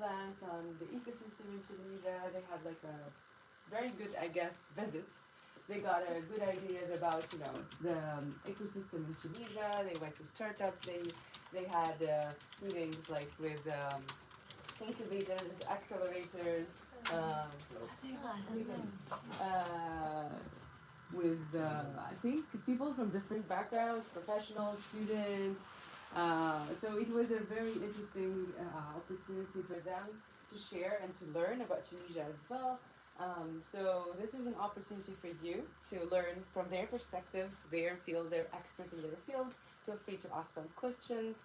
glance on the ecosystem in Tunisia. They had like a very good, I guess, visits. They got good ideas about the ecosystem in Tunisia. They went to startups. They had meetings like with incubators, accelerators, um, uh, with I think people from different backgrounds, professionals, students. So it was a very interesting opportunity for them to share and to learn about Tunisia as well. So this is an opportunity for you to learn from their perspective, their field, their expert in their field. Feel free to ask them questions.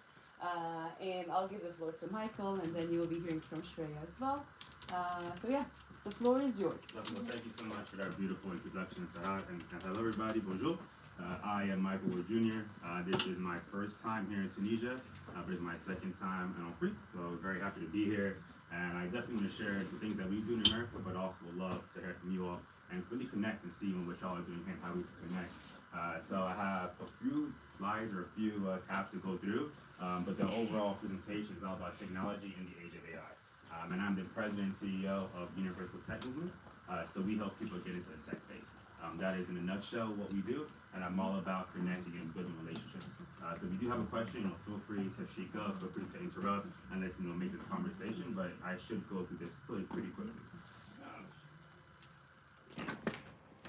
And I'll give the floor to Michael, and then you will be hearing from Shreya as well. So yeah, the floor is yours. Well, thank you so much for that beautiful introduction, Sahat, and hello everybody, bonjour. I am Michael Wood Jr. This is my first time here in Tunisia, but it's my second time in Afrique, so very happy to be here. And I definitely want to share the things that we do in America, but also love to hear from you all and really connect and see what y'all are doing and how we can connect. So I have a few slides or a few tabs to go through, but the overall presentation is all about technology in the age of AI. And I'm the president and CEO of Universal Tech Movement. So we help people get into the tech space. That is in a nutshell what we do, and I'm all about connecting and building relationships. So if you do have a question, feel free to speak up, feel free to interrupt, and let's make this conversation. But I should go through this pretty quickly.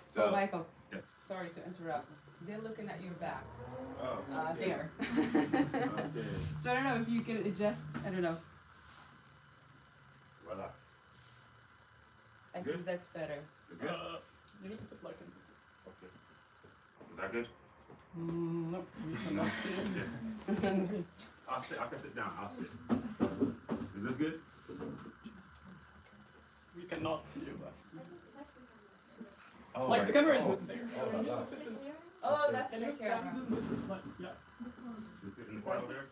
So Michael, yes. Sorry to interrupt. They're looking at your back. Oh, okay. There. Okay. So I don't know if you can adjust. I don't know. Voila. I Good? think that's better. Is it? You need to sit like in this. Okay. Is that good? Nope, we cannot see it. Okay. I'll sit. I can sit down. I'll sit. Is this good? We cannot see you. Oh, Like right. the camera Oh. isn't there. Oh, Okay. that's Can you the stand camera. in this? Like, yeah. Is it in the corner there?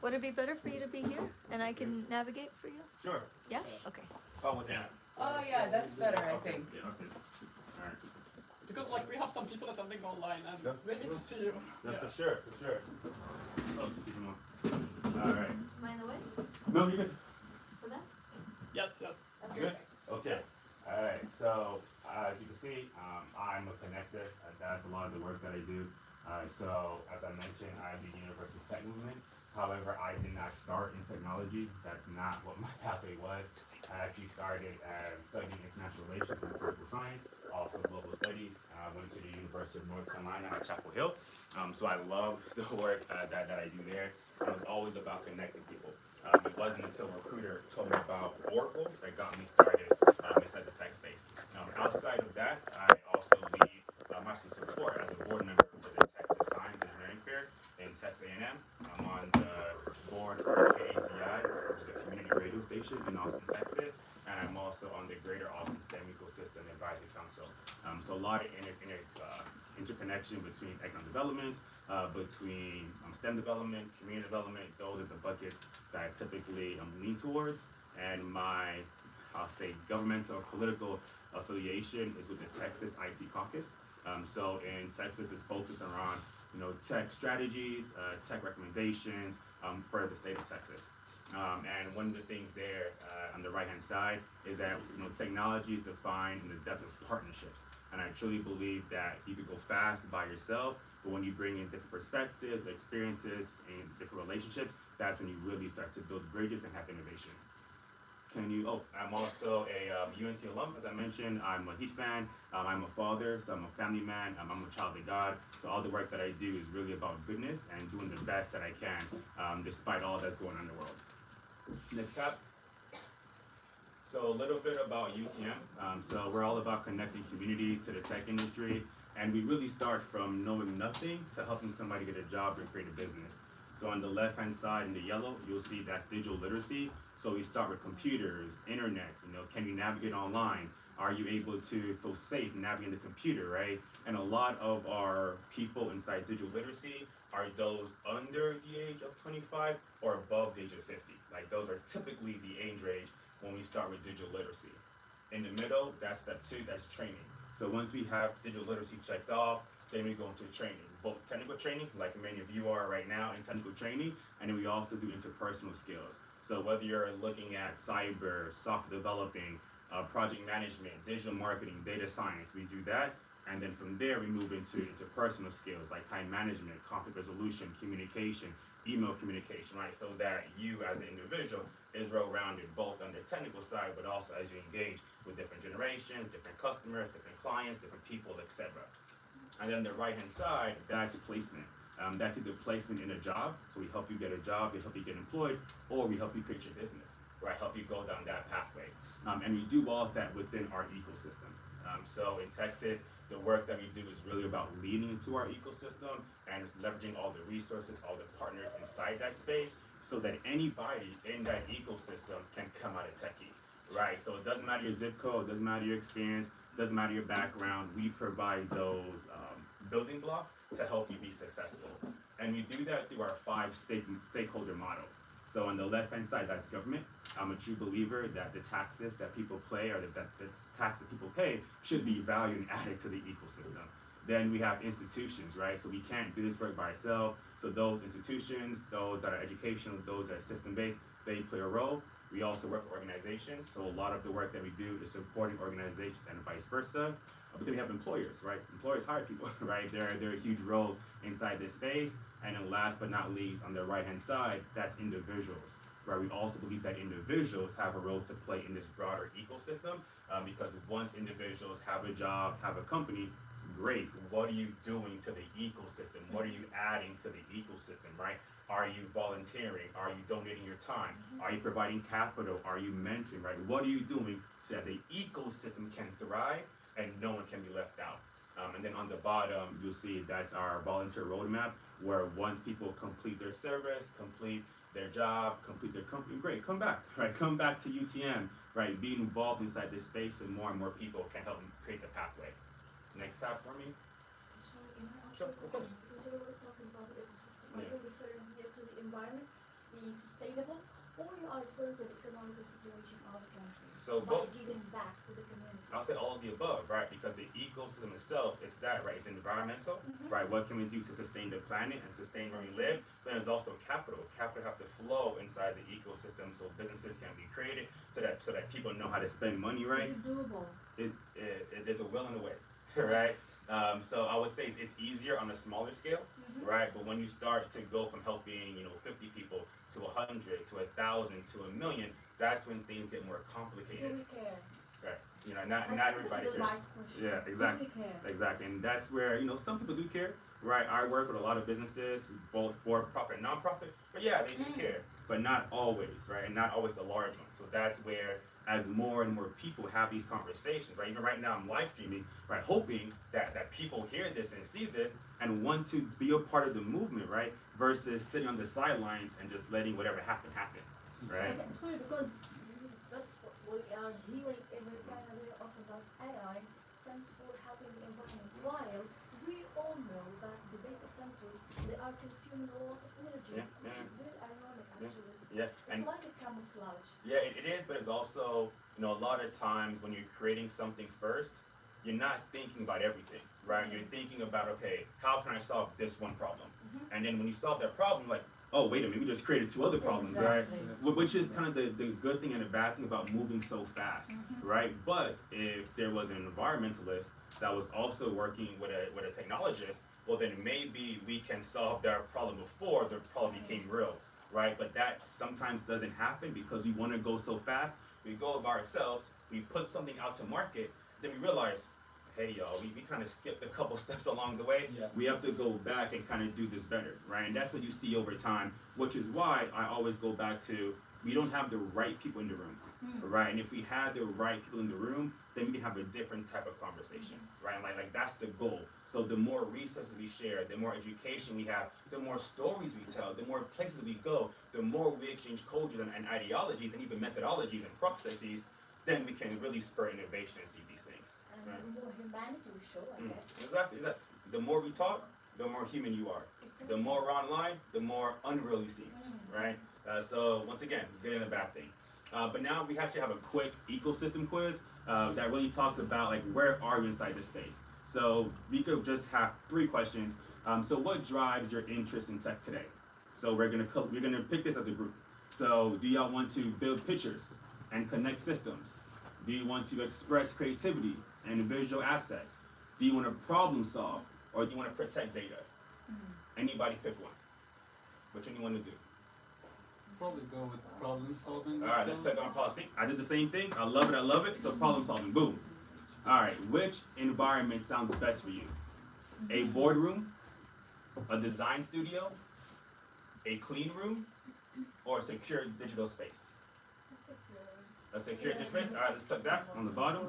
Would it be better for you to be here and I can navigate for you? Sure. Yeah? Okay. Oh, with that. Oh yeah, that's better, I Okay. think. Yeah, okay. All right. Because like we have some people attending online and Yeah. they need to see you. Yeah, Yeah. for sure, for sure. Oh, excuse me. All right. Mind the way? No, you're good. For that? Yes, yes. Good? Okay. All right. So, as you can see, I'm a connector. That's a lot of the work that I do. So, as I mentioned, I'm the Universal Tech Movement. However, I did not start in technology. That's not what my pathway was. I actually started studying international relations and political science, also global studies. I went to the University of North Carolina at Chapel Hill. So I love the work that I do there. It was always about connecting people. It wasn't until a recruiter told me about Oracle that got me started inside the tech space. Outside of that, I also lead, I'm actually support as a board member for the Texas Science Engineering Fair in Texas A&M. I'm on the board for KACI, which is a community radio station in Austin, Texas. And I'm also on the Greater Austin STEM Ecosystem Advisory Council. So a lot of interconnection between economic development, between STEM development, community development. Those are the buckets that I typically lean towards. And my, I'll say, governmental or political affiliation is with the Texas IT Caucus. So in Texas, it's focused around tech strategies, tech recommendations for the state of Texas. And one of the things there on the right-hand side is that technology is defined in the depth of partnerships. And I truly believe that you could go fast by yourself, but when you bring in different perspectives, experiences, and different relationships, that's when you really start to build bridges and have innovation. I'm also a UNC alum, as I mentioned. I'm a Heat fan. I'm a father, so I'm a family man. I'm a child of God. So all the work that I do is really about goodness and doing the best that I can, despite all that's going on in the world. Next tab. So a little bit about UTM. So we're all about connecting communities to the tech industry, and we really start from knowing nothing to helping somebody get a job or create a business. So on the left-hand side in the yellow, you'll see that's digital literacy. So we start with computers, internet, can you navigate online? Are you able to feel safe navigating the computer, right? And a lot of our people inside digital literacy are those under the age of 25 or above the age of 50. Like those are typically the age range when we start with digital literacy. In the middle, that's step 2, that's training. So once we have digital literacy checked off, Then we go into training, both technical training, like many of you are right now in technical training, and then we also do interpersonal skills. So whether you're looking at cyber, software developing, project management, digital marketing, data science, we do that. And then from there, we move into interpersonal skills like time management, conflict resolution, communication, email communication, right? So that you as an individual is well-rounded, both on the technical side, but also as you engage with different generations, different customers, different clients, different people, etc. And then the right-hand side, that's placement. That's either placement in a job, so we help you get a job, we help you get employed, or we help you create your business, right? Help you go down that pathway. And we do all of that within our ecosystem. So in Texas, the work that we do is really about leading into our ecosystem and leveraging all the resources, all the partners inside that space, so that anybody in that ecosystem can come out a techie, right? So it doesn't matter your zip code, it doesn't matter your experience, it doesn't matter your background. We provide those building blocks to help you be successful. And we do that through our 5 stakeholder model. So on the left-hand side, that's government. I'm a true believer that the taxes that people pay, or the tax that people pay, should be valued and added to the ecosystem. Then we have institutions, right? So we can't do this work by ourselves. So those institutions, those that are educational, those that are system-based, they play a role. We also work with organizations. So a lot of the work that we do is supporting organizations and vice versa. But then we have employers, right? Employers hire people, right? They're a huge role inside this space. And then last but not least, on the right-hand side, that's individuals, right? We also believe that individuals have a role to play in this broader ecosystem, because once individuals have a job, have a company, great. What are you doing to the ecosystem? What are you adding to the ecosystem, right? Are you volunteering? Are you donating your time? Are you providing capital? Are you mentoring, right? What are you doing so that the ecosystem can thrive and no one can be left out? And then on the bottom, you'll see that's our volunteer roadmap, where once people complete their service, complete their job, complete their company, great, come back, right? Come back to UTM, right? Be involved inside this space, and more people can help create the pathway. Next tab for me. So, can I ask Sure, you a of course. question? Because you were talking about the ecosystem. Are Yeah. you referring here to the environment being sustainable, or you are referring to the economic situation of the country So by both. giving back to the community? I'll say all of the above, right? Because the ecosystem itself, it's that, right? It's environmental, right? What can we do to sustain the planet and sustain where we live? But there's also capital. Capital have to flow inside the ecosystem, so businesses can be created, so that people know how to spend money, right? Is it doable? There's a will and a way, right? So I would say it's easier on a smaller scale, right? But when you start to go from helping, 50 people to 100 to 1,000 to 1,000,000, that's when things get more Do complicated. we care? Right. I Not think everybody this is the cares. right question. Yeah, exactly. Do we care? Exactly. And that's where, some people do care, right? I work with a lot of businesses, both for-profit and non-profit, but yeah, they do care, but not always, right? And not always the large ones. So that's where, as more and more people have these conversations, right? Even right now, I'm live streaming, right? Hoping that people hear this and see this and want to be a part of the movement, right? Versus sitting on the sidelines and just letting whatever happen, right? Okay, sorry, because that's what we are hearing every time we talk about AI stands for helping the environment. While we all know that the data centers, they are consuming a lot of energy, which is very ironic actually. Yeah. It's like a camouflage. Yeah, it is, but it's also, a lot of times when you're creating something first, you're not thinking about everything, right? You're thinking about, okay, how can I solve this one problem? And then when you solve that problem, like, oh, wait a minute, we just created 2 other problems, right? Which is kind of the good thing and the bad thing about moving so fast, right? But if there was an environmentalist that was also working with a technologist, well, then maybe we can solve that problem before the problem became real, right? But that sometimes doesn't happen because we want to go so fast. We go by ourselves, we put something out to market, then we realize, hey y'all, we kind of skipped a couple steps along the way. Yeah. We have to go back and kind of do this better, right? And that's what you see over time, which is why I always go back to, we don't have the right people in the room, right? And if we had the right people in the room, then we can have a different type of conversation, right? And like that's the goal. So the more resources we share, the more education we have, the more stories we tell, the more places we go, the more we exchange cultures and ideologies and even methodologies and processes, then we can really spur innovation and see these things. And more humanity we show, I guess. Exactly. The more we talk, the more human you are. The more we're online, the more unreal you seem, right? So once again, good and a bad thing. But now we actually have a quick ecosystem quiz that really talks about like where are you inside this space. So we could just have 3 questions. So what drives your interest in tech today? So we're gonna pick this as a group. So do y'all want to build pictures and connect systems? Do you want to express creativity and visual assets? Do you want to problem solve, or do you want to protect data? Anybody pick one. Which one you want to do? Probably go with problem solving. All right, let's pick on policy. I did the same thing. I love it. I love it. So problem solving. Boom. All right. Which environment sounds best for you? A boardroom, a design studio, a clean room, or a secure digital space? A secure digital space. All right. Let's put that on the bottom.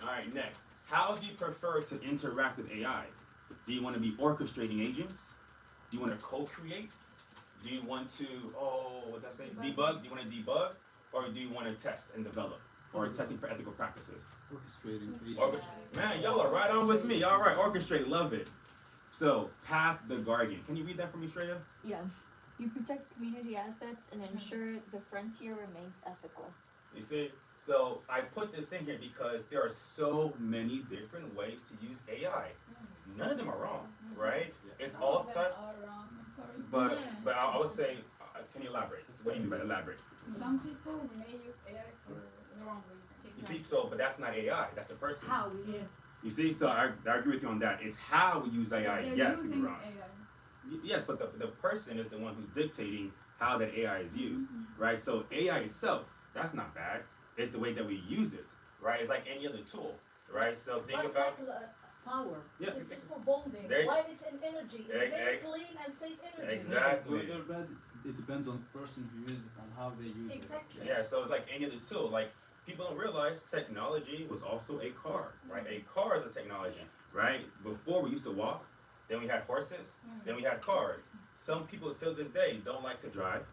All right. Next. How do you prefer to interact with AI? Do you want to be orchestrating agents? Do you want to co-create? Do you want to, what did I say? Debug? Do you want to debug? Or do you want to test and develop? Or testing for ethical practices? Orchestrating agents. Man, y'all are right on with me. All right, orchestrate, love it. So, Path the Guardian. Can you read that for me, Shreya? Yeah. You protect community assets and ensure the frontier remains ethical. You see? So, I put this in here because there are so many different ways to use AI. None of them are wrong, right? It's all type. But I would say, can you elaborate? What do you mean by elaborate? Some people may use AI for the wrong reason. You see, but that's not AI. That's the person. How we use. You see, so I agree with you on that. It's how we use AI. They're Yes, using you're wrong. AI. Yes, but the person is the one who's dictating how that AI is used, right? So AI itself, that's not bad. It's the way that we use it, right? It's like any other tool, right? So think about power. Yeah. It's for bonding. There- While it's an energy, it's very clean and safe energy. Exactly. Good or bad, it depends on the person who uses it and how they use Exactly. Yeah, so it's like any other tool. Like people don't realize technology was also a car, right? A car is a technology, right? Before we used to walk, then we had horses, then we had cars. Some people till this day don't like to drive.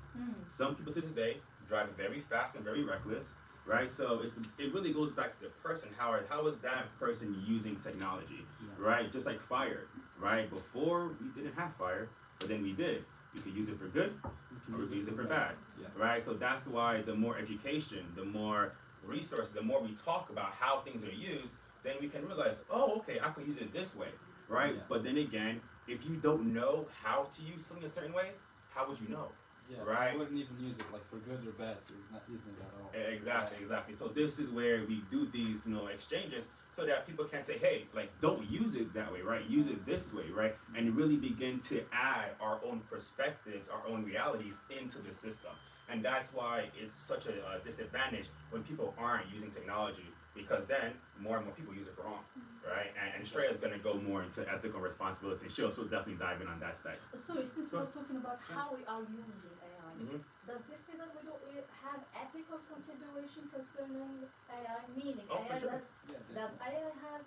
Some people to this day drive very fast and very reckless, right? So it really goes back to the person. How is that person using technology, right? Just like fire, right? Before we didn't have fire, but then we did. We could use it for good, or we could use it for bad, right? So that's why the more education, the more resources, the more we talk about how things are used, then we can realize, oh, okay, I could use it this way, right? Yeah. But then again, if you don't know how to use something a certain way, how would you know? Yeah, Right. I wouldn't even use it like for good or bad. You're not using it at all. Exactly. So this is where we do these, exchanges so that people can say, hey, like, don't use it that way, right? Use it this way, right? And really begin to add our own perspectives, our own realities into the system. And that's why it's such a disadvantage when people aren't using technology, because then more and more people use it for wrong, right? And Shreya is going to go more into ethical responsibility. She'll definitely dive in on that aspect. Sorry, since we're talking about how we are using AI, does this mean that we don't have ethical consideration concerning AI? Meaning, Oh, for AI sure. does AI have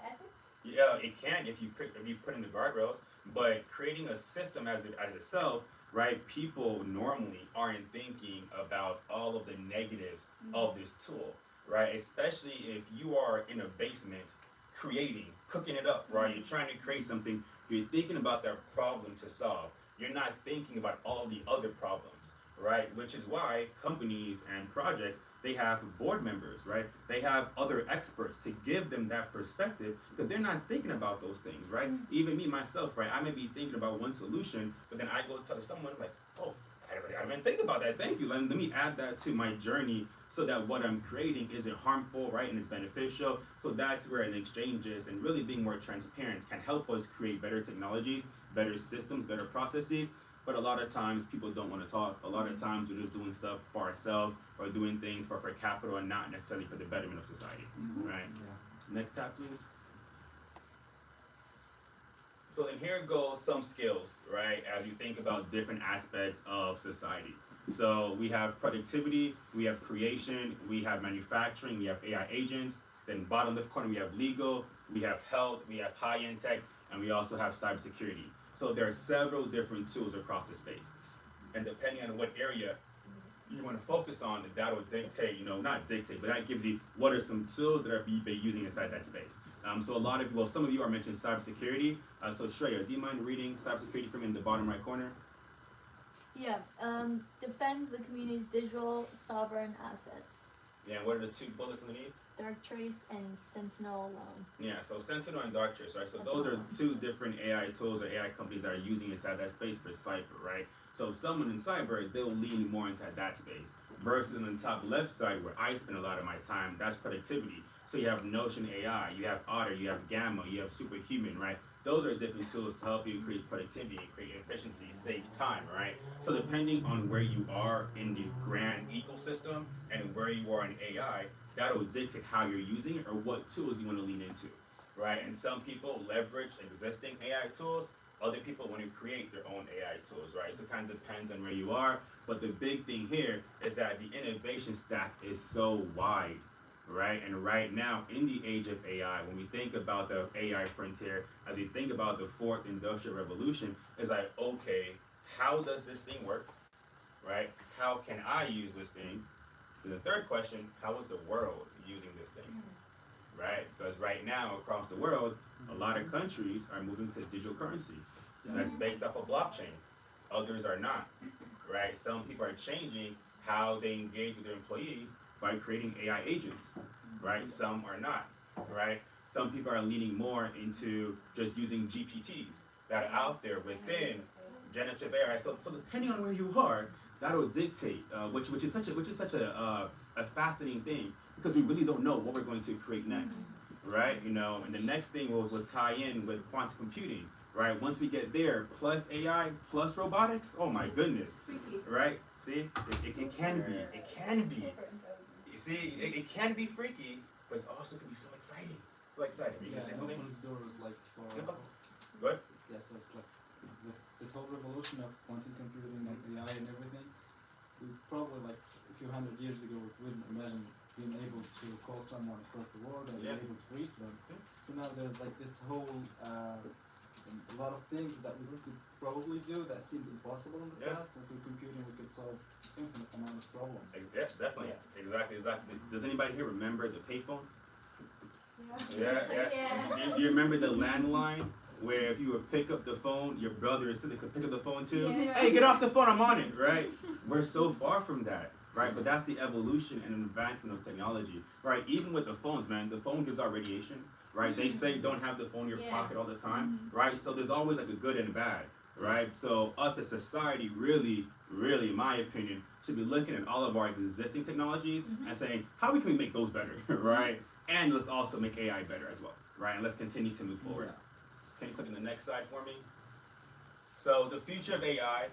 ethics? Yeah, it can if you put in the guardrails, but creating a system as itself, right? People normally aren't thinking about all of the negatives of this tool, right? Especially if you are in a basement cooking it up, right? You're trying to create something, you're thinking about that problem to solve. You're not thinking about all the other problems, right? Which is why companies and projects, they have board members, right? They have other experts to give them that perspective because they're not thinking about those things, right? Even me, myself, right? I may be thinking about one solution, but then I go tell someone like, oh, I didn't think about that. Thank you. Let me add that to my journey so that what I'm creating isn't harmful, right? And it's beneficial. So that's where an exchange is, and really being more transparent can help us create better technologies, better systems, better processes. But a lot of times people don't want to talk. A lot of times we're just doing stuff for ourselves or doing things for capital and not necessarily for the betterment of society, right? Yeah. Next tab, please. So then here goes some skills, right? As you think about different aspects of society. So we have productivity, we have creation, we have manufacturing, we have AI agents. Then bottom left corner, we have legal, we have health, we have high-end tech, and we also have cybersecurity. So there are several different tools across the space. And depending on what area you want to focus on, that will dictate, not dictate, but that gives you what are some tools that are being using inside that space. So a lot of, some of you are mentioning cybersecurity. So Shreya, do you mind reading cybersecurity from in the bottom right corner? Yeah. Defend the community's digital sovereign assets. Yeah, what are the two bullets underneath? Dark Trace and Sentinel alone. Yeah, so Sentinel and Dark Trace, right? So those are two different AI tools or AI companies that are using inside that space for cyber, right? So someone in cyber, they'll lean more into that space. Versus on the top left side, where I spend a lot of my time, that's productivity. So you have Notion AI, you have Otter, you have Gamma, you have Superhuman, right? Those are different tools to help you increase productivity, create efficiency, save time, right? So depending on where you are in the grand ecosystem and where you are in AI, that'll dictate how you're using it or what tools you want to lean into, right? And some people leverage existing AI tools. Other people want to create their own AI tools, right? So it kind of depends on where you are. But the big thing here is that the innovation stack is so wide, right? And right now, in the age of AI, when we think about the AI frontier, as we think about the fourth industrial revolution, is like, okay, how does this thing work, right? How can I use this thing? And the third question, how is the world using this thing, right? Because right now, across the world, a lot of countries are moving to digital currency that's based off of blockchain. Others are not, right? Some people are changing how they engage with their employees by creating AI agents, right? Some are not, right? Some people are leaning more into just using GPTs that are out there within generative AI. So depending on where you are, that'll dictate, which is such a fascinating thing, because we really don't know what we're going to create next, right? You know, and the next thing will tie in with quantum computing, right? Once we get there, plus AI, plus robotics, oh my goodness, right? See, it can be. You see, it can be freaky, but it also can be so exciting. So exciting. You Yeah, can say it something? opens doors like for Good. yeah, so it's like this whole revolution of quantum computing and AI and everything. We probably like a few hundred years ago we wouldn't imagine being able to call someone across the world and Yeah. be able to reach them. So now there's like this whole a lot of things that we could probably do that seemed impossible in the Yeah. past, and through computing we could solve infinite amount of problems. Yeah, definitely. Exactly. Does anybody here remember the payphone? Yeah. Yeah. Do you remember the landline where if you would pick up the phone, your brother or sister could pick up the phone too? Yeah. Hey, get off the phone, I'm on it, right? We're so far from that, right? But that's the evolution and advancement of technology, right? Even with the phones, man, the phone gives out radiation, right? They say don't have the phone in your Yeah. pocket all the time, right? So there's always like a good and a bad, right? So us as society really, in my opinion, should be looking at all of our existing technologies and saying, how can we make those better, right? And let's also make AI better as well, right? And let's continue to move forward. Can you click on the next slide for me? So the future of AI,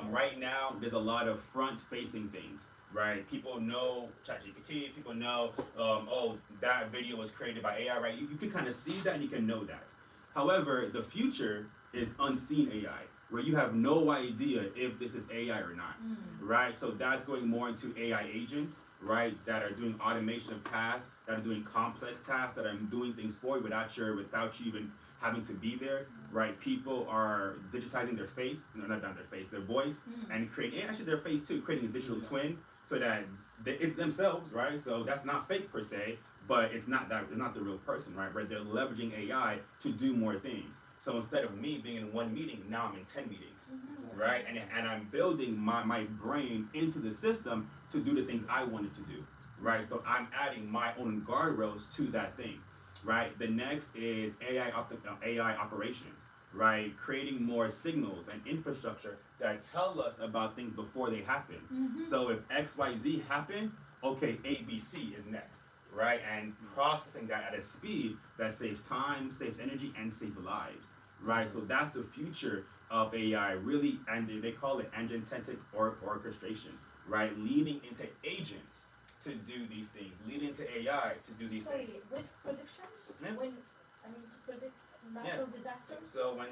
right now, there's a lot of front-facing things, right? People know ChatGPT, people know, oh, that video was created by AI, right? You can kind of see that and you can know that. However, the future is unseen AI, where you have no idea if this is AI or not, right? So that's going more into AI agents, right? That are doing automation of tasks, that are doing complex tasks, that are doing things for you without you even having to be there, right? People are digitizing their face, no, not their face, their voice, and creating, actually their face too, creating a digital twin so that it's themselves, right? So that's not fake per se, but it's not the real person, right? Right? They're leveraging AI to do more things. So instead of me being in one meeting, now I'm in 10 meetings, right? And I'm building my brain into the system to do the things I wanted to do, right? So I'm adding my own guardrails to that thing, right? The next is AI operations, right? Creating more signals and infrastructure that tell us about things before they happen. So if XYZ happen, okay, ABC is next, right? And processing that at a speed that saves time, saves energy, and saves lives, right? So that's the future of AI, really, and they call it agentic orchestration, right? Leading into agents to do these things, leading into AI to do these Sorry, things. risk predictions? Yeah. To predict natural disasters? So when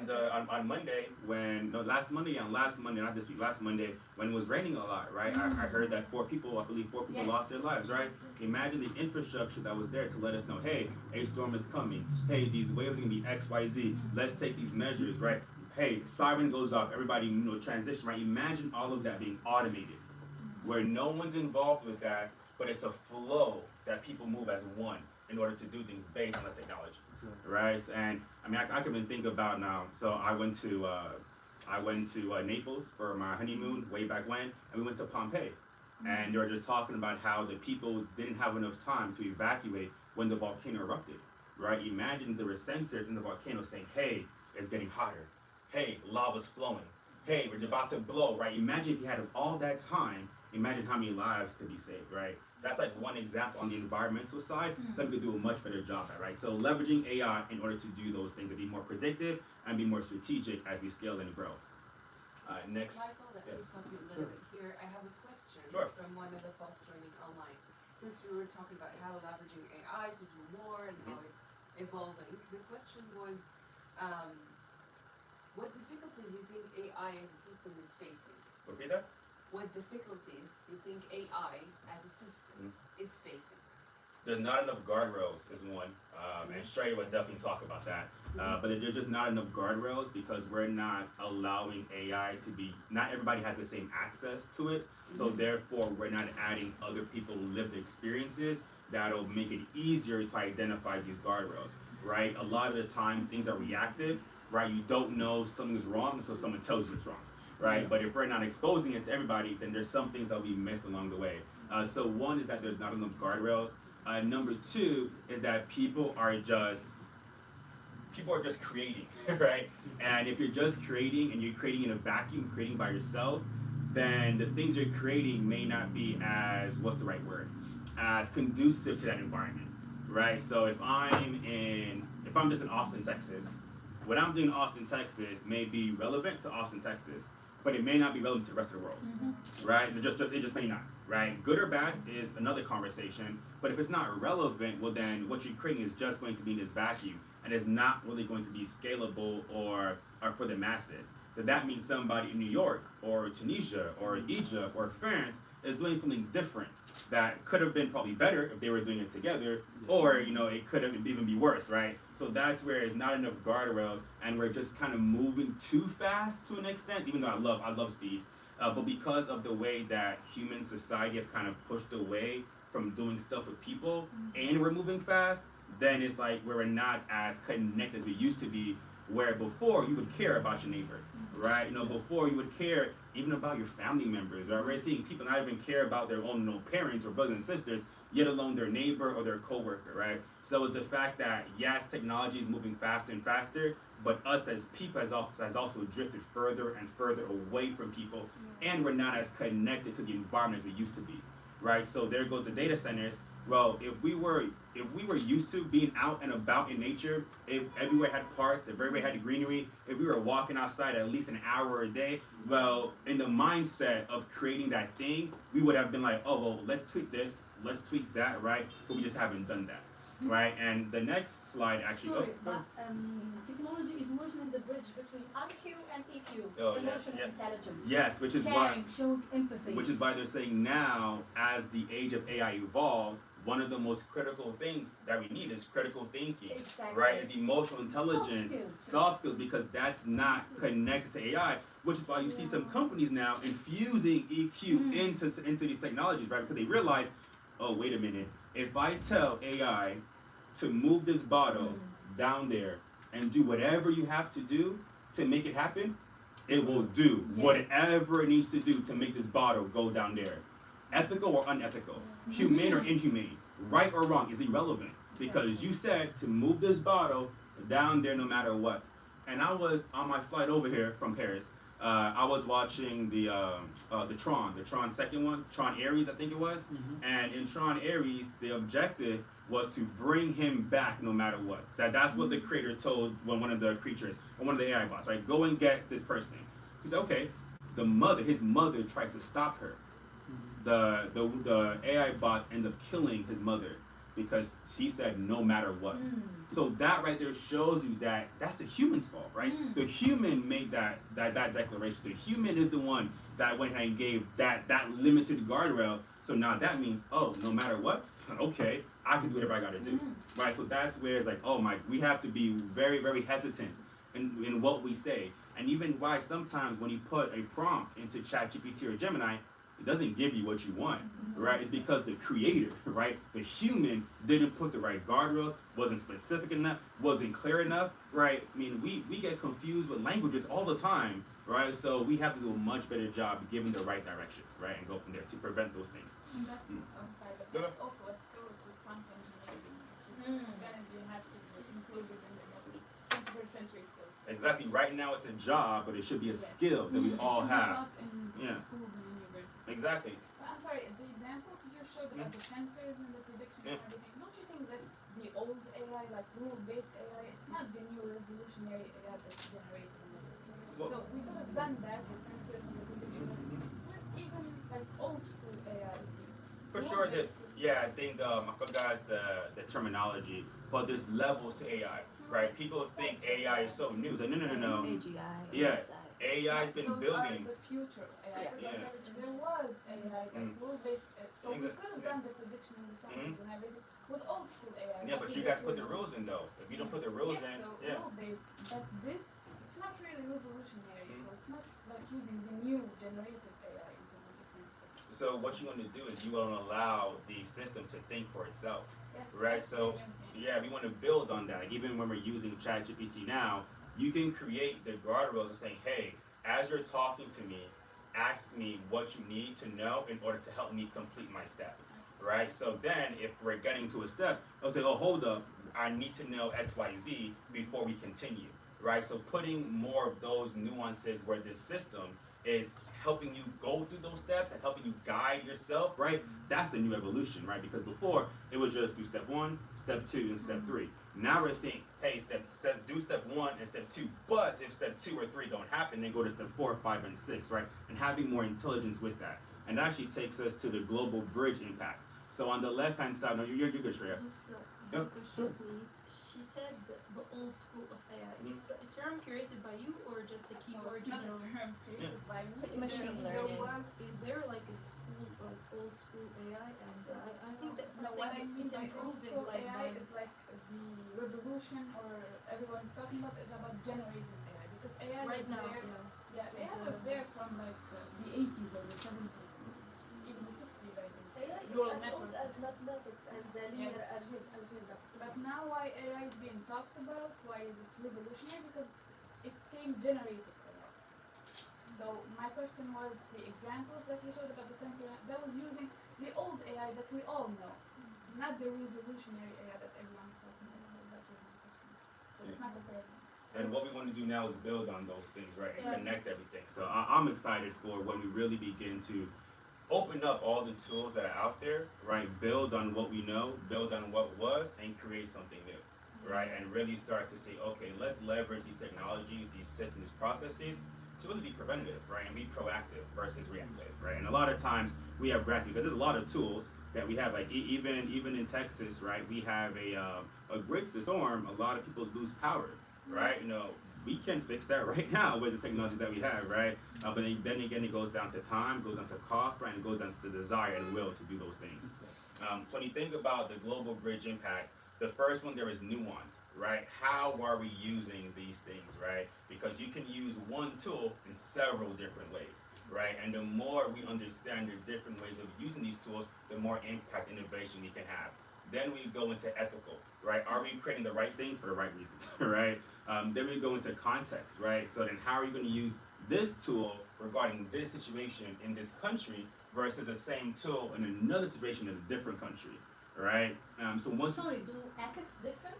on Monday, last Monday, not this week, last Monday, when it was raining a lot, right? I heard that four people Yes. lost their lives, right? Imagine the infrastructure that was there to let us know, hey, a storm is coming. Hey, these waves are gonna be X, Y, Z. Let's take these measures, right? Hey, siren goes off, everybody, transition, right? Imagine all of that being automated, where no one's involved with that, but it's a flow that people move as one in order to do things based on the technology, right? And I mean, I can even think about now. So I went to Naples for my honeymoon way back when, and we went to Pompeii, and they were just talking about how the people didn't have enough time to evacuate when the volcano erupted, right? Imagine there were sensors in the volcano saying, hey, it's getting hotter. Hey, lava's flowing. Hey, we're about to blow, right? Imagine if you had all that time, imagine how many lives could be saved, right? That's like one example on the environmental side that we could do a much better job at, right? So leveraging AI in order to do those things and be more predictive and be more strategic as we scale and grow. Next. Michael, let me stop you a little bit here. I have a question Sure. from one of the folks joining online. Since we were talking about how leveraging AI to do more and how it's evolving, the question was, what difficulties you think AI as a system is facing? Repeat that? What difficulties you think AI as a system is facing? There's not enough guardrails is one, and Shrey would definitely talk about that. But there's just not enough guardrails because we're not allowing AI to be, not everybody has the same access to it. So therefore, we're not adding other people's lived experiences that'll make it easier to identify these guardrails, right? A lot of the time, things are reactive, right? You don't know something's wrong until someone tells you it's wrong, right? But if we're not exposing it to everybody, then there's some things that'll be missed along the way. So one is that there's not enough guardrails. Number two is that people are just creating, right? And if you're just creating and you're creating in a vacuum, creating by yourself, then the things you're creating may not be as, what's the right word, as conducive to that environment, right? So if I'm just in Austin, Texas, what I'm doing in Austin, Texas may be relevant to Austin, Texas, but it may not be relevant to the rest of the world, right? It just may not, right? Good or bad is another conversation, but if it's not relevant, well then what you're creating is just going to be in this vacuum, and it's not really going to be scalable or for the masses. So that means somebody in New York or Tunisia or Egypt or France is doing something different that could have been probably better if they were doing it together, or it could have even be worse, right? So that's where it's not enough guardrails, and we're just kind of moving too fast to an extent. Even though I love speed, but because of the way that human society have kind of pushed away from doing stuff with people, and we're moving fast, then it's like we're not as connected as we used to be. Where before you would care about your neighbor, right? Before you would care even about your family members, right? We're seeing people not even care about their own parents or brothers and sisters, yet alone their neighbor or their coworker, right? So it's the fact that yes, technology is moving faster and faster, but us as people has also drifted further and further away from people, and we're not as connected to the environment as we used to be, right? So there goes the data centers. Well, if we were used to being out and about in nature, if everywhere had parks, if everywhere had greenery, if we were walking outside at least an hour a day, well, in the mindset of creating that thing, we would have been like, oh, well, let's tweak this, let's tweak that, right? But we just haven't done that, right? And the next slide actually. Sorry, but technology is merging the bridge between IQ and EQ, emotional intelligence. Yes, which is Caring, showing empathy. Which is why they're saying now, as the age of AI evolves, one of the most critical things that we need is critical thinking, right? Is emotional intelligence, soft skills, because that's not connected to AI, which is why you see some companies now infusing EQ into these technologies, right? Because they realize, oh, wait a minute, if I tell AI to move this bottle down there and do whatever you have to do to make it happen, it will do whatever it needs to do to make this bottle go down there. Ethical or unethical, humane or inhumane, right or wrong is irrelevant, because you said to move this bottle down there no matter what. And I was on my flight over here from Paris. I was watching the Tron second one, Tron Ares, I think it was. And in Tron Ares, the objective was to bring him back no matter what. That's what the creator told one of the creatures, or one of the AI bots, right? Go and get this person. He said, okay. His mother tried to stop her. The AI bot ended up killing his mother because he said no matter what. So that right there shows you that that's the human's fault, right? The human made that declaration. The human is the one that went ahead and gave that limited guardrail. So now that means, oh, no matter what, okay, I can do whatever I gotta do, right? So that's where it's like, oh my, we have to be very, very hesitant in what we say. And even why sometimes when you put a prompt into ChatGPT or Gemini, it doesn't give you what you want, right? It's because the creator, right, the human didn't put the right guardrails, wasn't specific enough, wasn't clear enough, right? I mean, we get confused with languages all the time, right? So we have to do a much better job giving the right directions, right, and go from there to prevent those things. And that's, I'm sorry, but Go that's also a skill, which is prompt engineering, which is kind of you have to include it in the 21st century skills. Exactly. Right now it's a job, but it should be a skill that we It all should be have. taught in Yeah. schools and universities. Exactly. I'm sorry, the examples you showed about the sensors and the prediction and everything, don't you think that's the old AI, like rule-based AI? It's not the new revolutionary AI that's generated and everything. Well- So we could have done that, the sensors and the prediction, with even like old school AI. For sure that, yeah, I think I forgot the terminology, but there's levels to AI, right? People think AI is so new. It's like, no. AGI. Yeah. ASI. AI's been Those building. are the future AI. Yeah. There was AI, like rule-based, so we could have done the prediction and the sensors and everything with old school AI. Yeah, but you got to put the rules in though. If you don't put the rules in, So yeah. rule-based, but this, it's not really revolutionary, so it's not like using the new generative AI into this example. So what you want to do is you want to allow the system to think for itself, Yes, right? that's So the new thing. yeah, we want to build on that. Like, even when we're using ChatGPT now, you can create the guardrails and saying, hey, as you're talking to me, ask me what you need to know in order to help me complete my step, right? So then if we're getting to a step, I'll say, oh, hold up, I need to know X, Y, Z before we continue, right? So putting more of those nuances where this system is helping you go through those steps and helping you guide yourself, right? That's the new evolution, right? Because before it was just do step 1, step 2, and step 3. Now we're saying, hey, do step 1 and step 2. But if step 2 or 3 don't happen, then go to step 4, 5, and 6, right? And having more intelligence with that. And that actually takes us to the global bridge impact. So on the left-hand side, no, you're good, Shreya. Just Yep, a question, please. She said the old school of AI. Is a term created by you or just a keyword? It's not a term created by me. Like machine There learning. is there like a school, like old school AI? And I think that's No, something what I mean it's by improved in old-school like AI by is like the revolution or everyone's talking about is about generative AI because AI right was now. there. Yeah. Yeah, AI was there from like the 80s or the 70s, even the 60s, I think. AI is Neural as old networks. as mathematics and the linear algebra. But now why AI is being talked about, why is it revolutionary? Because it came generated AI. So my question was the examples that you showed about the sensor, that was using the old AI that we all know, not the revolutionary AI that everyone's talking about. So that was my question. So it's not a term. And what we want to do now is build on those things, right, and Yeah. connect everything. So I'm excited for when we really begin to open up all the tools that are out there, right, build on what we know, build on what was, and create something new, right, and really start to say, okay, let's leverage these technologies, these systems, these processes to really be preventative, right, and be proactive versus reactive, right. And a lot of times we have reactive because there's a lot of tools that we have, like even in Texas, right, we have a grid storm. A lot of people lose power, right. You know, we can fix that right now with the technologies that we have, right? But then again, it goes down to time, goes down to cost, right? And it goes down to the desire and will to do those things. So when you think about the global bridge impacts, the first one, there is nuance, right? How are we using these things, right? Because you can use one tool in several different ways, right? And the more we understand the different ways of using these tools, the more impact innovation we can have. Then we go into ethical, right? Are we creating the right things for the right reasons, right? Then we go into context, right? So then how are you going to use this tool regarding this situation in this country versus the same tool in another situation in a different country, right? So once Sorry, do ethics differ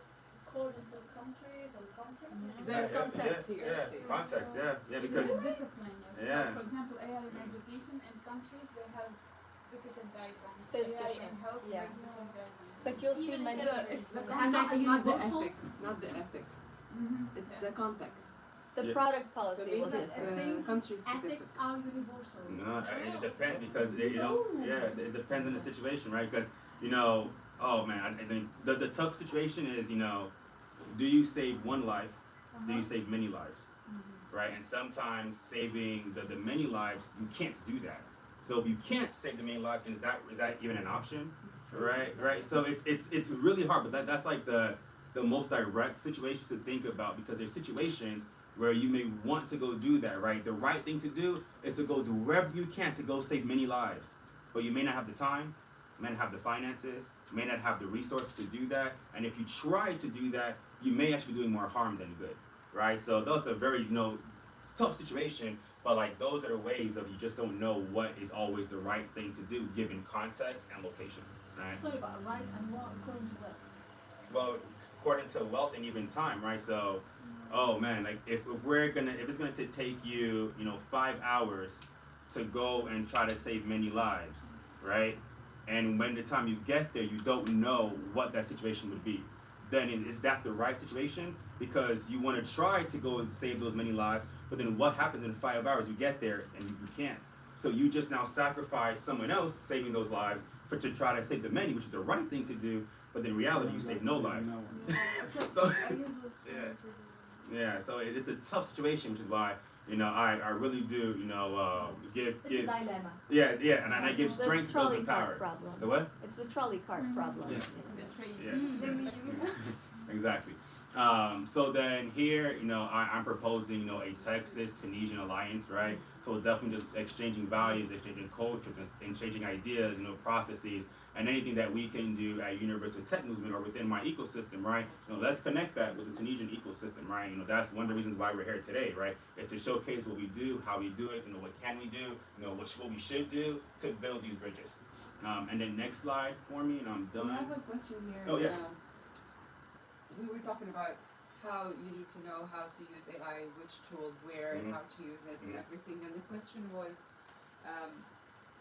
according to countries or context? Their context here. yeah, see. context, yeah, because It's discipline, yes. Yeah. So for example, AI in education in countries, they have specific guidelines. There's AI in different, health, yeah. there's different guidelines. But you'll see Even many. It's the And context, are not the universal? ethics, not the ethics. It's the context. The Yeah. product So policy means was it? it's country specific. Ethics are universal. no, it depends because it depends on the situation, right? Because oh man, I think the tough situation is do you save one life? Do you save many lives? Right? And sometimes saving the many lives, you can't do that. So if you can't save the many lives, then is that even an option? Right? So it's really hard, but that's like the most direct situation to think about because there's situations where you may want to go do that, right? The right thing to do is to go do wherever you can to go save many lives. But you may not have the time, may not have the finances, may not have the resources to do that. And if you try to do that, you may actually be doing more harm than good, right? So that's a very, tough situation, but like those are the ways of you just don't know what is always the right thing to do given context and location, right? Sorry, but right and what according to what? Well, according to wealth and even time, right? So, oh man, like if it's gonna take you, 5 hours to go and try to save many lives, right? And when the time you get there, you don't know what that situation would be. Then is that the right situation? Because you want to try to go and save those many lives, but then what happens in 5 hours? You get there and you can't. So you just now sacrifice someone else saving those lives to try to save the many, which is the right thing to do. But in reality, you save no lives. So yeah, so it's a tough situation, which is why I really do give It's a dilemma. yeah, and I give It's the strength to those trolley in cart power. problem. The what? It's the trolley cart problem. Yeah. Yeah. Exactly. So then here, I'm proposing, a Texas-Tunisian alliance, right? So we're definitely just exchanging values, exchanging cultures, and exchanging ideas, processes, and anything that we can do at Universal Tech Movement or within my ecosystem, right? Let's connect that with the Tunisian ecosystem, right? That's one of the reasons why we're here today, right? Is to showcase what we do, how we do it, what can we do, what we should do to build these bridges. And then next slide for me, and I'm done. I have a question here. Oh, yes. We were talking about how you need to know how to use AI, which tool, where, and how to use it, and everything. And the question was,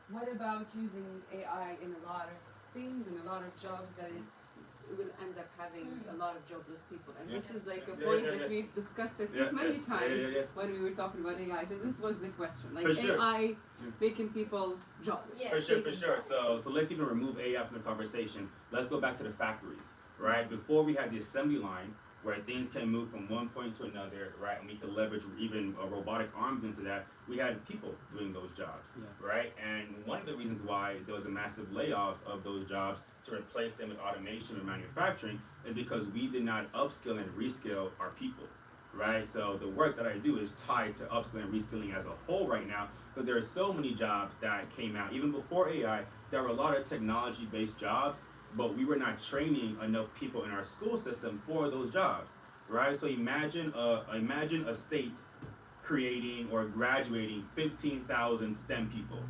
what about using AI in a lot of things, in a lot of jobs that it will end up having a lot of jobless people? And this is like a point that we've discussed, I think, many times when we were talking about AI, because this was the question, like AI making people jobless. For sure. So let's even remove AI from the conversation. Let's go back to the factories, right? Before we had the assembly line, where things can move from one point to another, right? And we can leverage even robotic arms into that. We had people doing those jobs, right? And one of the reasons why there was a massive layoffs of those jobs to replace them with automation and manufacturing is because we did not upskill and reskill our people, right? So the work that I do is tied to upskilling and reskilling as a whole right now, because there are so many jobs that came out. Even before AI, there were a lot of technology-based jobs, but we were not training enough people in our school system for those jobs, right? So imagine a state creating or graduating 15,000 STEM people,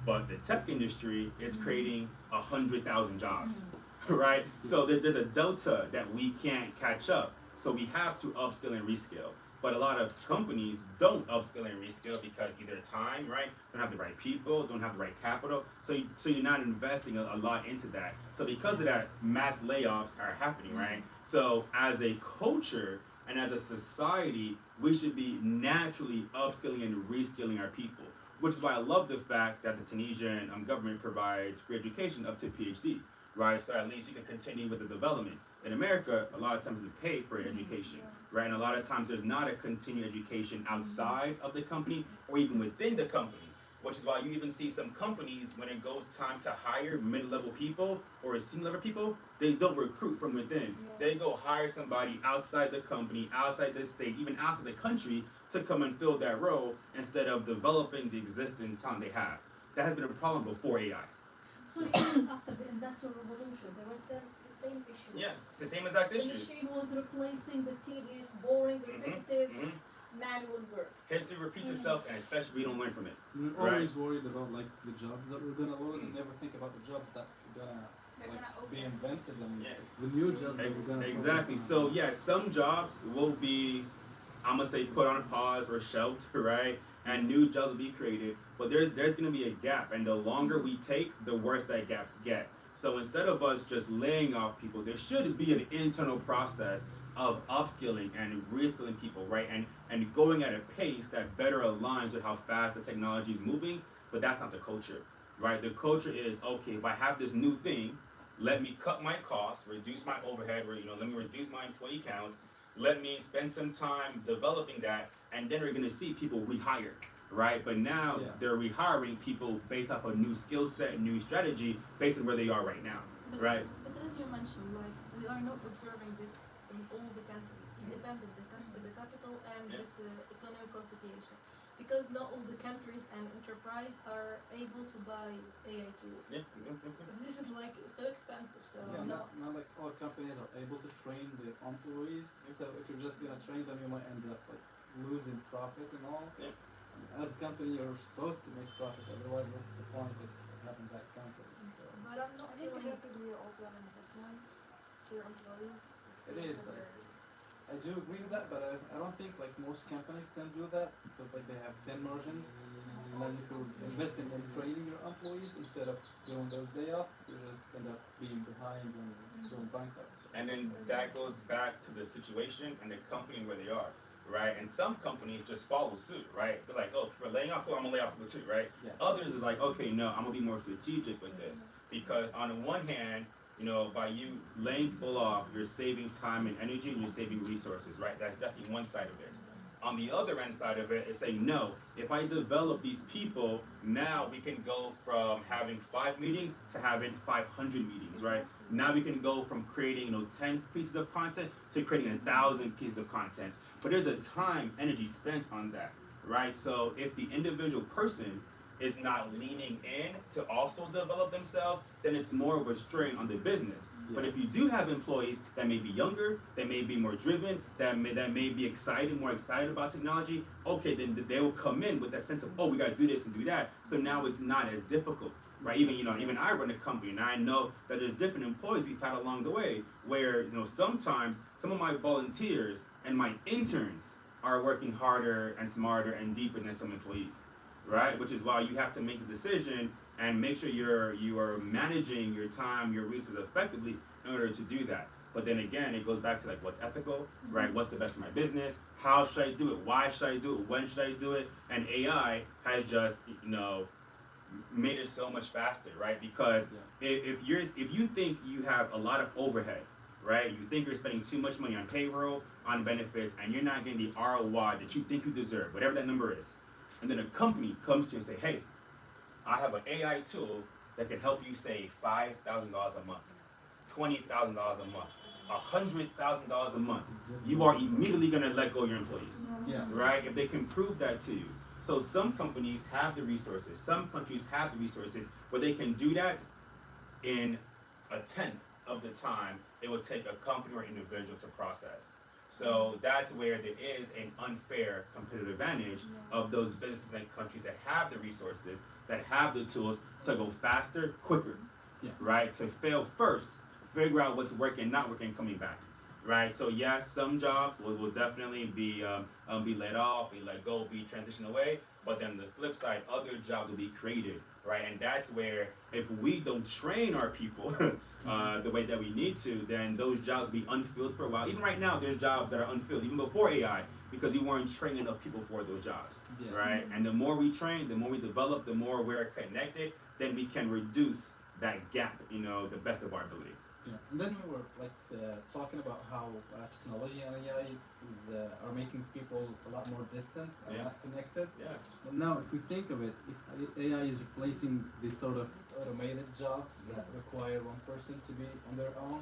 but the tech industry is creating 100,000 jobs, right? So there's a delta that we can't catch up. So we have to upskill and reskill. But a lot of companies don't upskill and reskill because either time, right, don't have the right people, don't have the right capital. So you're not investing a lot into that. So because of that, mass layoffs are happening, right? So as a culture and as a society, we should be naturally upskilling and reskilling our people, which is why I love the fact that the Tunisian government provides free education up to PhD, right? So at least you can continue with the development. In America, a lot of times we pay for education, right? And a lot of times there's not a continuing education outside of the company or even within the company, which is why you even see some companies, when it goes time to hire mid-level people or senior level people, they don't recruit from within. They go hire somebody outside the company, outside the state, even outside the country to come and fill that role instead of developing the existing talent they have. That has been a problem before AI. So even after the Industrial Revolution, there were the same issues. Yes, it's the same exact The issues. machine was replacing the tedious, boring, repetitive manual work. History repeats itself, and especially we don't learn from it. We're always worried about like the jobs that we're gonna lose and never think about the jobs that are gonna be invented and the new jobs that we're gonna Exactly. So yeah, some jobs will be, I'm gonna say, put on pause or shelved, right? And new jobs will be created, but there's gonna be a gap, and the longer we take, the worse that gaps get. So instead of us just laying off people, there should be an internal process of upskilling and reskilling people, right? And going at a pace that better aligns with how fast the technology is moving, but that's not the culture, right? The culture is, okay, if I have this new thing, let me cut my costs, reduce my overhead, let me reduce my employee count, let me spend some time developing that, and then we're gonna see people rehire, right? But now Yeah. they're rehiring people based off a new skill set, new strategy, based on where they are right now, But, right? but as you mentioned, like we are not observing this in all the countries. It depends on the capital and Yeah. this economical situation. Because not all the countries and enterprise are able to buy AI tools. Yeah. This is like so expensive. So Yeah, no. not like all companies are able to train their employees. So if you're just gonna train them, you might end up like losing profit and all. Yeah. And as a company, you're supposed to make profit. Otherwise, what's the point of having that company? So But I'm not I think feeling. that could be also an investment to your employees. it is, but I do agree with that. But I don't think like most companies can do that because like they have thin margins. And then if you're investing in training your employees instead of doing those layoffs, you just end up being behind and going bankrupt. And then that goes back to the situation and the company where they are, right? And some companies just follow suit, right? They're like, oh, people are laying off, well, I'm gonna lay off people too, right? Yeah. Others is like, okay, no, I'm gonna be more strategic with this. Because on the one hand, you know, by you laying people off, you're saving time and energy and you're saving resources, right? That's definitely one side of it. On the other end side of it is saying, no, if I develop these people, now we can go from having 5 meetings to having 500 meetings, right? Now we can go from creating, 10 pieces of content to creating 1,000 pieces of content. But there's a time, energy spent on that, right? So if the individual person is not leaning in to also develop themselves, then it's more of a strain on the business. But if you do have employees that may be younger, that may be more driven, that may be more excited about technology, okay, then they will come in with that sense of, oh, we gotta do this and do that. So now it's not as difficult, right? Even I run a company, and I know that there's different employees we've had along the way, where sometimes some of my volunteers and my interns are working harder and smarter and deeper than some employees. Right, which is why you have to make a decision and make sure you are managing your time, your resources effectively in order to do that. But then again, it goes back to like what's ethical, right? What's the best for my business? How should I do it? Why should I do it? When should I do it? And AI has just made it so much faster, right? Because if you think you have a lot of overhead, right? You think you're spending too much money on payroll, on benefits, and you're not getting the ROI that you think you deserve, whatever that number is. And then a company comes to you and say, hey, I have an AI tool that can help you save $5,000 a month, $20,000 a month, $100,000 a month. You are immediately going to let go of your employees, right? If they can prove that to you. So some companies have the resources. Some countries have the resources where they can do that in 1/10 of the time it will take a company or individual to process. So that's where there is an unfair competitive advantage of those businesses and countries that have the resources, that have the tools to go faster, quicker, right? To fail first, figure out what's working, not working, coming back, right? So yes, some jobs will definitely be let off, be let go, be transitioned away. But then the flip side, other jobs will be created, right? And that's where if we don't train our people the way that we need to, then those jobs will be unfilled for a while. Even right now, there's jobs that are unfilled, even before AI, because we weren't training enough people for those jobs, right? And the more we train, the more we develop, the more we're connected, then we can reduce that gap, the best of our ability. And then we were talking about how technology and AI are making people a lot more distant and not connected. But now, if we think of it, if AI is replacing these sort of automated jobs that require one person to be on their own,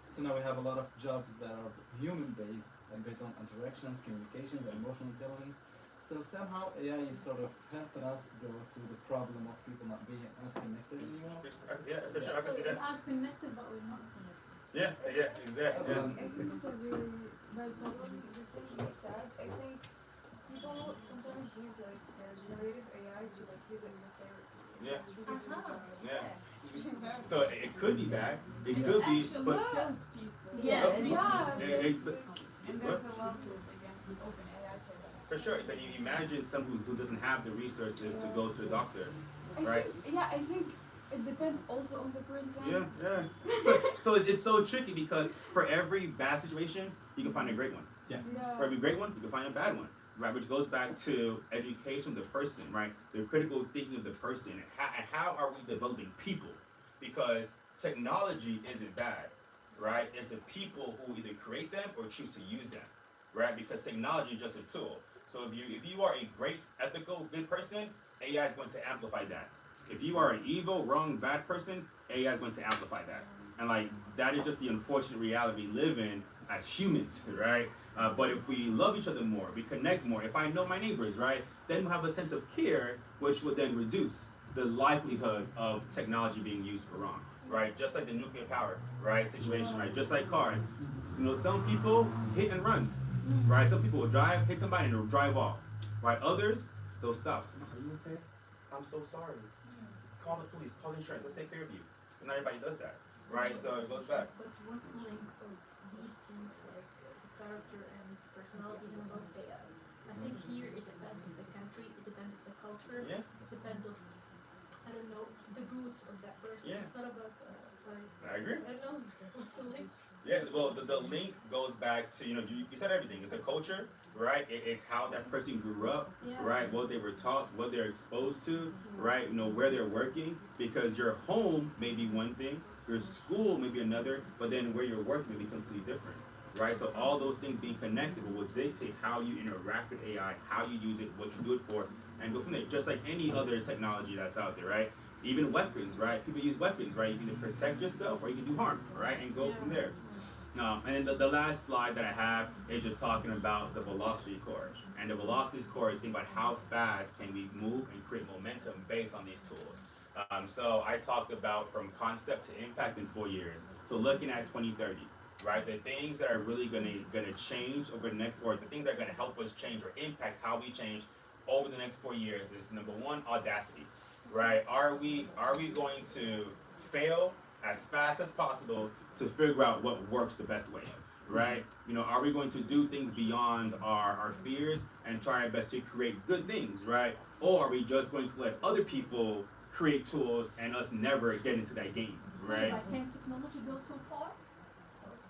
so now we have a lot of jobs that are human-based and based on interactions, communications, and emotional intelligence. So somehow AI is sort of helping us go through the problem of people not being as connected anymore. Yeah, for sure, I can see We that. are connected, but we're not connected. Yeah, exactly. I think it's a very bad problem. The thing is sad. I think people sometimes use like generative AI to like use it with their Yeah. really Yeah. So it could be bad. It could be, Actually but killed people. Yeah, And there's a lawsuit against OpenAI for that. for sure. But you imagine someone who doesn't have the resources to go to the doctor, right? I think it depends also on the person. Yeah. So it's so tricky because for every bad situation, you can find a great one. For every great one, you can find a bad one, right? Which goes back to education of the person, right? The critical thinking of the person, and how are we developing people? Because technology isn't bad, right? It's the people who either create them or choose to use them, right? Because technology is just a tool. So if you are a great, ethical, good person, AI is going to amplify that. If you are an evil, wrong, bad person, AI is going to amplify that. And like that is just the unfortunate reality we live in as humans, right? But if we love each other more, we connect more. If I know my neighbors, right, then we'll have a sense of care, which would then reduce the likelihood of technology being used for wrong, right? Just like the nuclear power, right, situation, right? Just like cars. You know, some people hit and run, right? Some people will drive, hit somebody, and they'll drive off, right? Others, they'll stop. Are you okay? I'm so sorry. Call the police, call the insurance, let's take care of you. And not everybody does that, right? So it goes back. But what's the link of these things like character and personalities and about AI? I think here it depends on the country, it depends on the culture, Yeah. it depends on, I don't know, the roots of that person. Yeah. It's not about like, I agree. I don't know, what's the link? Yeah, well, the link goes back to, you said everything. It's the culture, right? It's how that person grew up, Yeah. right? What they were taught, what they're exposed to, right? You know, where they're working. Because your home may be one thing, your school may be another, but then where you're working may be completely different, right? So all those things being connected will dictate how you interact with AI, how you use it, what you do it for, and go from there. Just like any other technology that's out there, right? Even weapons, right? People use weapons, right? You can either protect yourself or you can do harm, right? And go from there. And then the last slide that I have is just talking about the velocity core. And the velocity core is thinking about how fast can we move and create momentum based on these tools. So I talked about from concept to impact in 4 years. So looking at 2030, right? The things that are really gonna change over the next, or the things that are gonna help us change or impact how we change over the next 4 years is number one, audacity, right? Are we going to fail as fast as possible to figure out what works the best way, right? You know, are we going to do things beyond our fears and try our best to create good things, right? Or are we just going to let other people create tools and us never get into that game, right? So can technology go so far?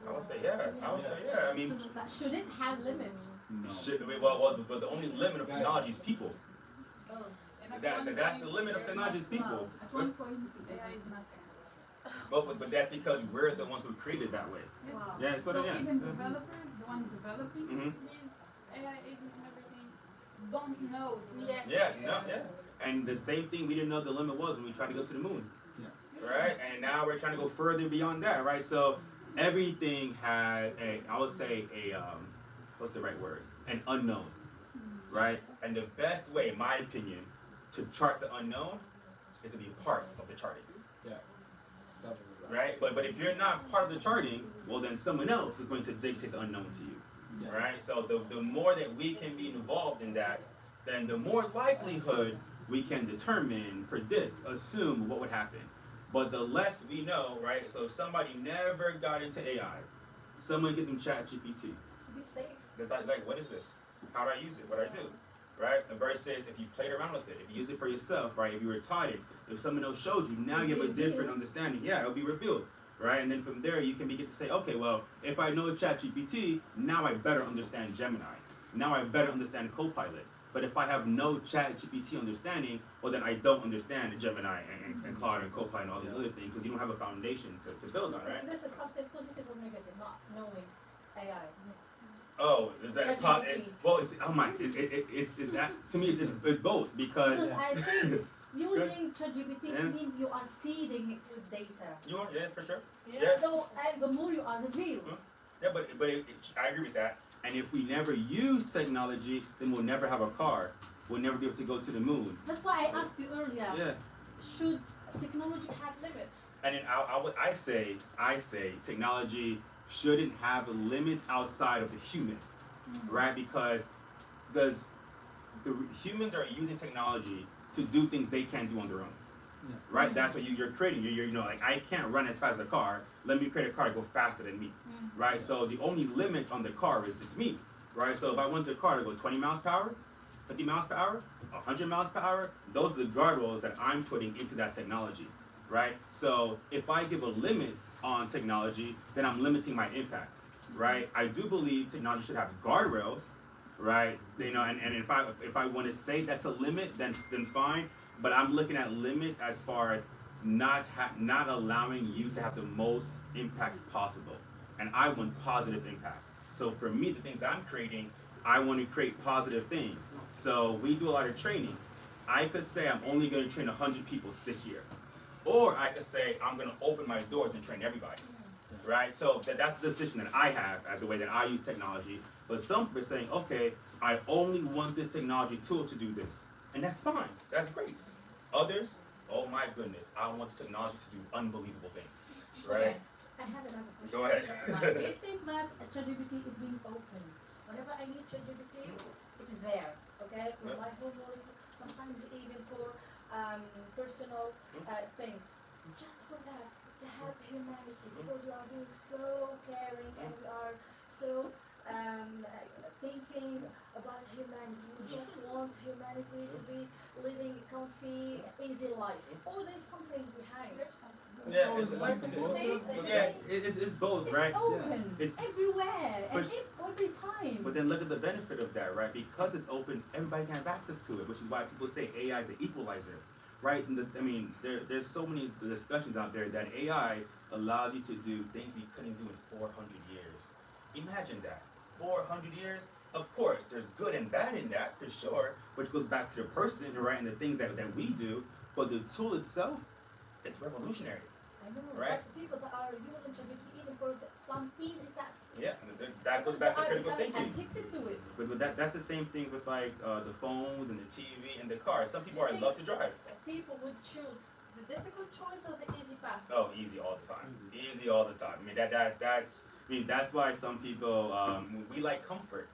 I would say yeah. I would say yeah. I mean, So that shouldn't have limits. but the only limit of technology is people. Oh. And at one That's the point, limit of technology is people. At one point, AI is not But that's because we're the ones who created that way. Wow. Yeah, it's what So it is. even developers, the one developing Mhm. these AI agents and everything, don't know. Yes. Yeah. And the same thing we didn't know the limit was when we tried to go to the moon. Yeah. Right? And now we're trying to go further beyond that, right? So everything has I would say what's the right word? An unknown. Right? And the best way, in my opinion, to chart the unknown is to be part of the charting. Yeah. Right? But if you're not part of the charting, well then someone else is going to dictate the unknown to you. Yeah. Right? So the more that we can be involved in that, then the more likelihood we can determine, predict, assume what would happen. But the less we know, right? So if somebody never got into AI, someone gives them ChatGPT. Be safe. They're like, what is this? How do I use it? What do I do? Right? The verse says if you played around with it, if you use it for yourself, right? If you were taught it, if someone else showed you, now you have a different understanding. Yeah, it'll be revealed. Right? And then from there you can begin to say, okay, well, if I know ChatGPT, now I better understand Gemini. Now I better understand Copilot. But if I have no ChatGPT understanding, well then I don't understand Gemini and Claude and Copilot and all these other things because you don't have a foundation to build on, right? This is something positive or negative, not knowing AI. Oh, is that ChatGPT. well? It's that to me it's both because Because I think using ChatGPT Yeah. means you are feeding it with data. you are for sure. Yeah. Yeah. So and the more you are revealed. Yeah, but I agree with that. And if we never use technology, then we'll never have a car. We'll never be able to go to the moon. That's why I asked you earlier. Yeah. Should technology have limits? And then I say technology shouldn't have limits outside of the human, right? Because the humans are using technology to do things they can't do on their own. Yeah. Right? That's what you're creating. You're like, I can't run as fast as a car. Let me create a car to go faster than me. Right? So the only limit on the car is it's me. Right? So if I want the car to go 20 miles per hour, 50 miles per hour, 100 miles per hour, those are the guardrails that I'm putting into that technology. Right? So if I give a limit on technology, then I'm limiting my impact. Right? I do believe technology should have guardrails. Right? You know, and if I want to say that's a limit, then fine. But I'm looking at limit as far as not allowing you to have the most impact possible. And I want positive impact. So for me, the things I'm creating, I want to create positive things. So we do a lot of training. I could say I'm only going to train 100 people this year. Or I could say I'm going to open my doors and train everybody. Right? So that's the decision that I have as the way that I use technology. But some people are saying, okay, I only want this technology tool to do this. And that's fine. That's great. Others, oh my goodness, I want this technology to do unbelievable things. Right? I have another question. Go ahead. Do you think that ChatGPT is being open? Whenever I need ChatGPT, it is there, okay? For my homework, sometimes even for personal things. Just for that, to have humanity, because we are being so caring and we are so thinking about humanity. We just want humanity to be living a comfy, easy life. Or there's something behind. Yeah, it's both, right? It's open everywhere and every time. But then look at the benefit of that, right? Because it's open, everybody can have access to it, which is why people say AI is the equalizer, right? And there's so many discussions out there that AI allows you to do things we couldn't do in 400 years. Imagine that, 400 years. Of course, there's good and bad in that, for sure, which goes back to the person, right, and the things that we do. But the tool itself, it's revolutionary. I know, right? but people that are using ChatGPT even for some easy tasks. Yeah, that goes back to critical thinking. Addicted to it. But that's the same thing with like the phones and the TV and the car. Some people love to drive. People would choose the difficult choice or the easy path. Oh, easy all the time. Easy all the time. I mean that's why some people we like comfort.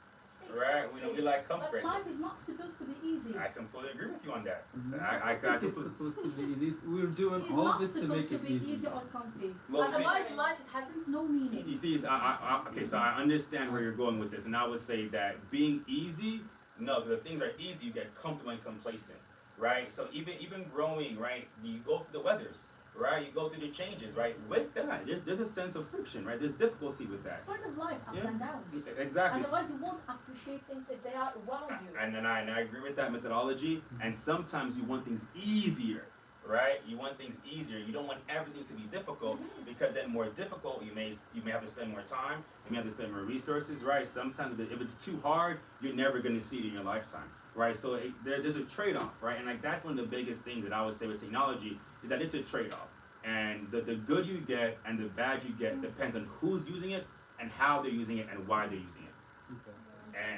Right, we like comfort. But life is not supposed to be easy. I completely agree with you on that. I think it's supposed to be easy. We're doing It's all not this to supposed make to it be easy. easy or comfy. Well, Otherwise, life hasn't no meaning. You see, okay, so I understand where you're going with this, and I would say that being easy, no, the things are easy, you get comfortable and complacent, right? So even growing, right, you go through the weathers, right? You go through the changes, right? With that, there's a sense of friction, right? There's difficulty with that. It's part of life, ups and downs. Exactly. Otherwise, you won't appreciate things if they are around you. And I agree with that methodology. And sometimes you want things easier, right? You want things easier. You don't want everything to be difficult because then more difficult, you may have to spend more time. You may have to spend more resources, right? Sometimes if it's too hard, you're never going to see it in your lifetime, right? So there's a trade-off, right? And like that's one of the biggest things that I would say with technology is that it's a trade-off. And the good you get and the bad you get depends on who's using it and how they're using it and why they're using it.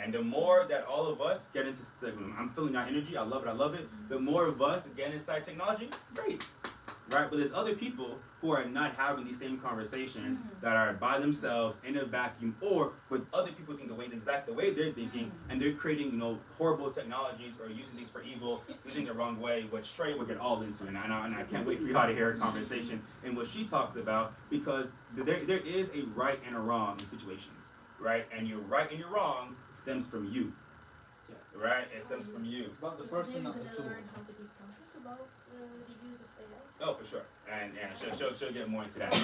And the more that all of us get into, I'm feeling that energy, I love it. The more of us get inside technology, great, right? But there's other people who are not having these same conversations that are by themselves in a vacuum or with other people thinking the way they're thinking, and they're creating horrible technologies or using things for evil, using the wrong way, which Trey will get all into, and I can't wait for y'all to hear her conversation and what she talks about, because there is a right and a wrong in situations, right? And your right and your wrong stems from you, right? It stems from you. It's about the person, not the They're tool. gonna learn how to be conscious about the use of AI. Oh, for sure. And she'll get more into that.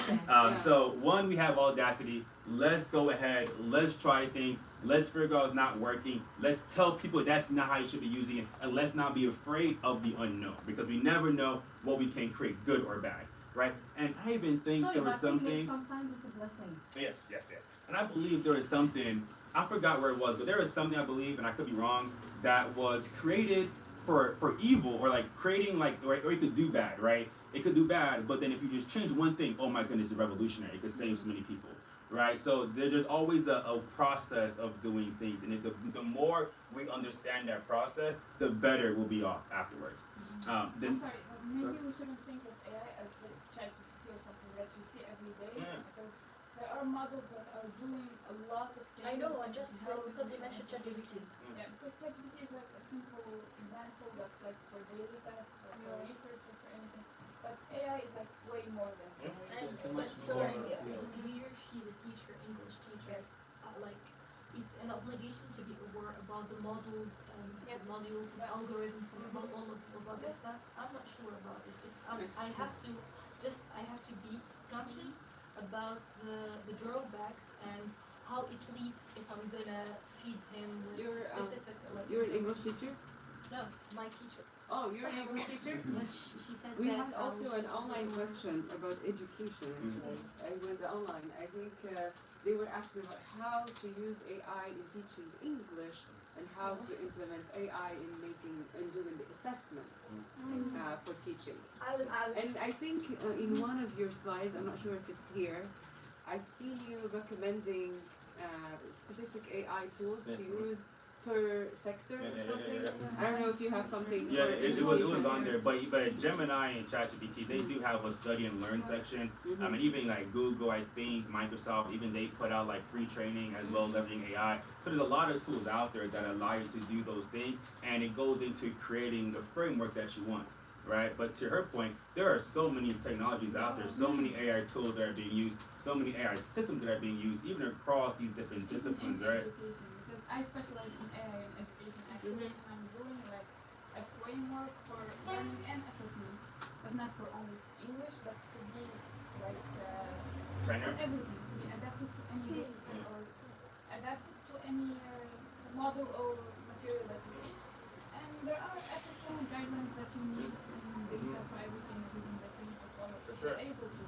So one, we have audacity. Let's go ahead. Let's try things. Let's figure out what's not working. Let's tell people that's not how you should be using it. And let's not be afraid of the unknown, because we never know what we can create, good or bad, right? And I even think there were some things. Sometimes it's a blessing. Yes. And I believe there was something, I forgot where it was, but there was something I believe, and I could be wrong, that was created for evil, or like creating or it could do bad, right? It could do bad, but then if you just change one thing, oh my goodness, it's revolutionary. It could save so many people, right? So there's always a process of doing things, and the more we understand that process, the better we'll be off afterwards. I'm sorry, maybe we shouldn't think of AI as just ChatGPT or something that you see every day, because there are models that are doing a lot of things. I know, I just how because you mentioned ChatGPT. Yeah, because ChatGPT is like a simple example that's like for daily tasks or for research or for anything. But AI is like way more than that. It's a But much sorry, more, here she's a teacher, English teacher. Like, it's an obligation to be aware about the models and the modules and algorithms and about all about this stuff. I'm not sure about this. I have to be conscious about the drawbacks and how it leads if I'm gonna feed him with specific. You're an English teacher? No, my teacher. Oh, you're an English teacher? When she said We that. had also an online question about education. It was online. I think they were asking about how to use AI in teaching English and how to implement AI in doing the assessments for teaching. And I think in one of your slides, I'm not sure if it's here, I've seen you recommending specific AI tools to use per sector or something. I don't know if you have something. Yeah, it was on there, but Gemini and ChatGPT, they do have a study and learn section. I mean, even like Google, I think Microsoft, even they put out like free training as well, leveraging AI. So there's a lot of tools out there that allow you to do those things, and it goes into creating the framework that you want. Right, but to her point, there are so many technologies out there, so many AI tools that are being used, so many AI systems that are being used, even across these different disciplines, right? Because I specialize in AI in education actually, and I'm doing like a framework for learning and assessment, but not for only English, but to be like Trainer? for everything, to be adapted to any discipline or adapted to any model or material that you teach. And there are ethical guidelines that you need and data privacy and everything that you need to follow to be able to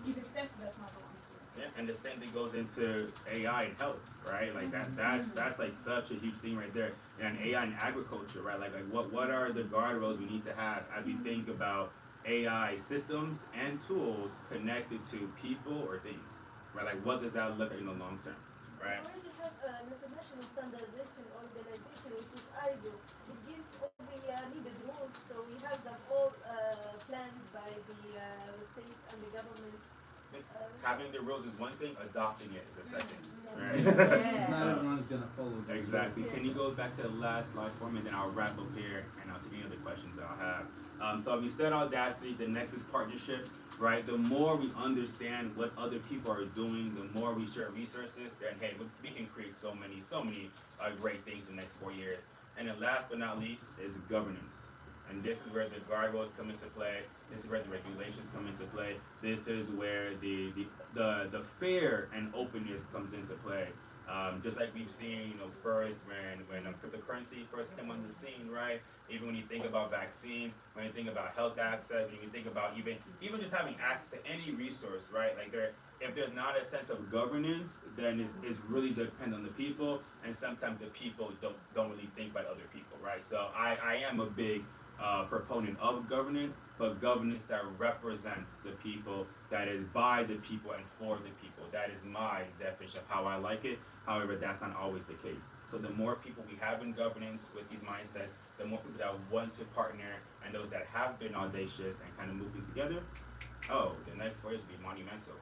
even test that model on students. Yeah, and the same thing goes into AI and health, right? Like that's like such a huge thing right there. And AI in agriculture, right? Like what are the guardrails we need to have as we think about AI systems and tools connected to people or things, right? Like what does that look like in the long term, right? We already have an international standardization organization, which is ISO. It gives all the needed rules, so we have them all planned by the states and the governments. Having the rules is one thing, adopting it is a second. Right? Because not everyone's gonna follow those Exactly. rules. Can you go back to the last slide for me, then I'll wrap up here and I'll take any other questions I'll have. So we said Audacity, the next is partnership, right? The more we understand what other people are doing, the more we share resources, then hey, we can create so many great things in the next 4 years. And then last but not least is governance. And this is where the guardrails come into play. This is where the regulations come into play. This is where the fair and openness comes into play. Just like we've seen, first when cryptocurrency first came on the scene, right? Even when you think about vaccines, when you think about health access, when you think about even just having access to any resource, right? Like if there's not a sense of governance, then it's really dependent on the people, and sometimes the people don't really think about other people, right? So I am a big proponent of governance, but governance that represents the people, that is by the people and for the people. That is my definition of how I like it. However, that's not always the case. So the more people we have in governance with these mindsets, the more people that want to partner, and those that have been audacious and kind of move things together, the next 4 years will be monumental.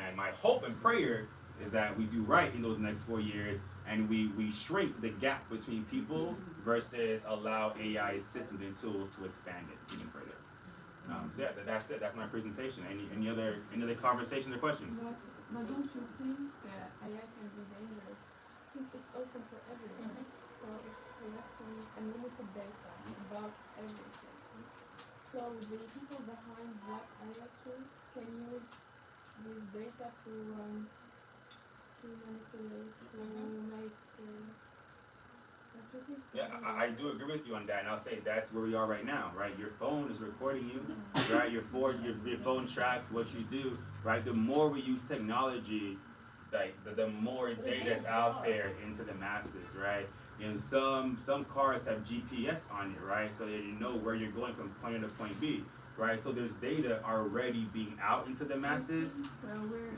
And my hope and prayer is that we do right in those next 4 years, and we shrink the gap between people versus allow AI systems and tools to expand it even further. So yeah, that's it. That's my presentation. Any other conversations or questions? But don't you think AI can be dangerous since it's open for everyone? So it's collecting unlimited data about everything. So the people behind that AI tool can use this data to manipulate, to make. Yeah, I do agree with you on that, and I'll say that's where we are right now, right? Your phone is recording you, right? Your phone tracks what you do, right? The more we use technology, like the more data is out there into the masses, right? Some cars have GPS on it, right? So that you know where you're going from point A to point B, right? So there's data already being out into the masses. We're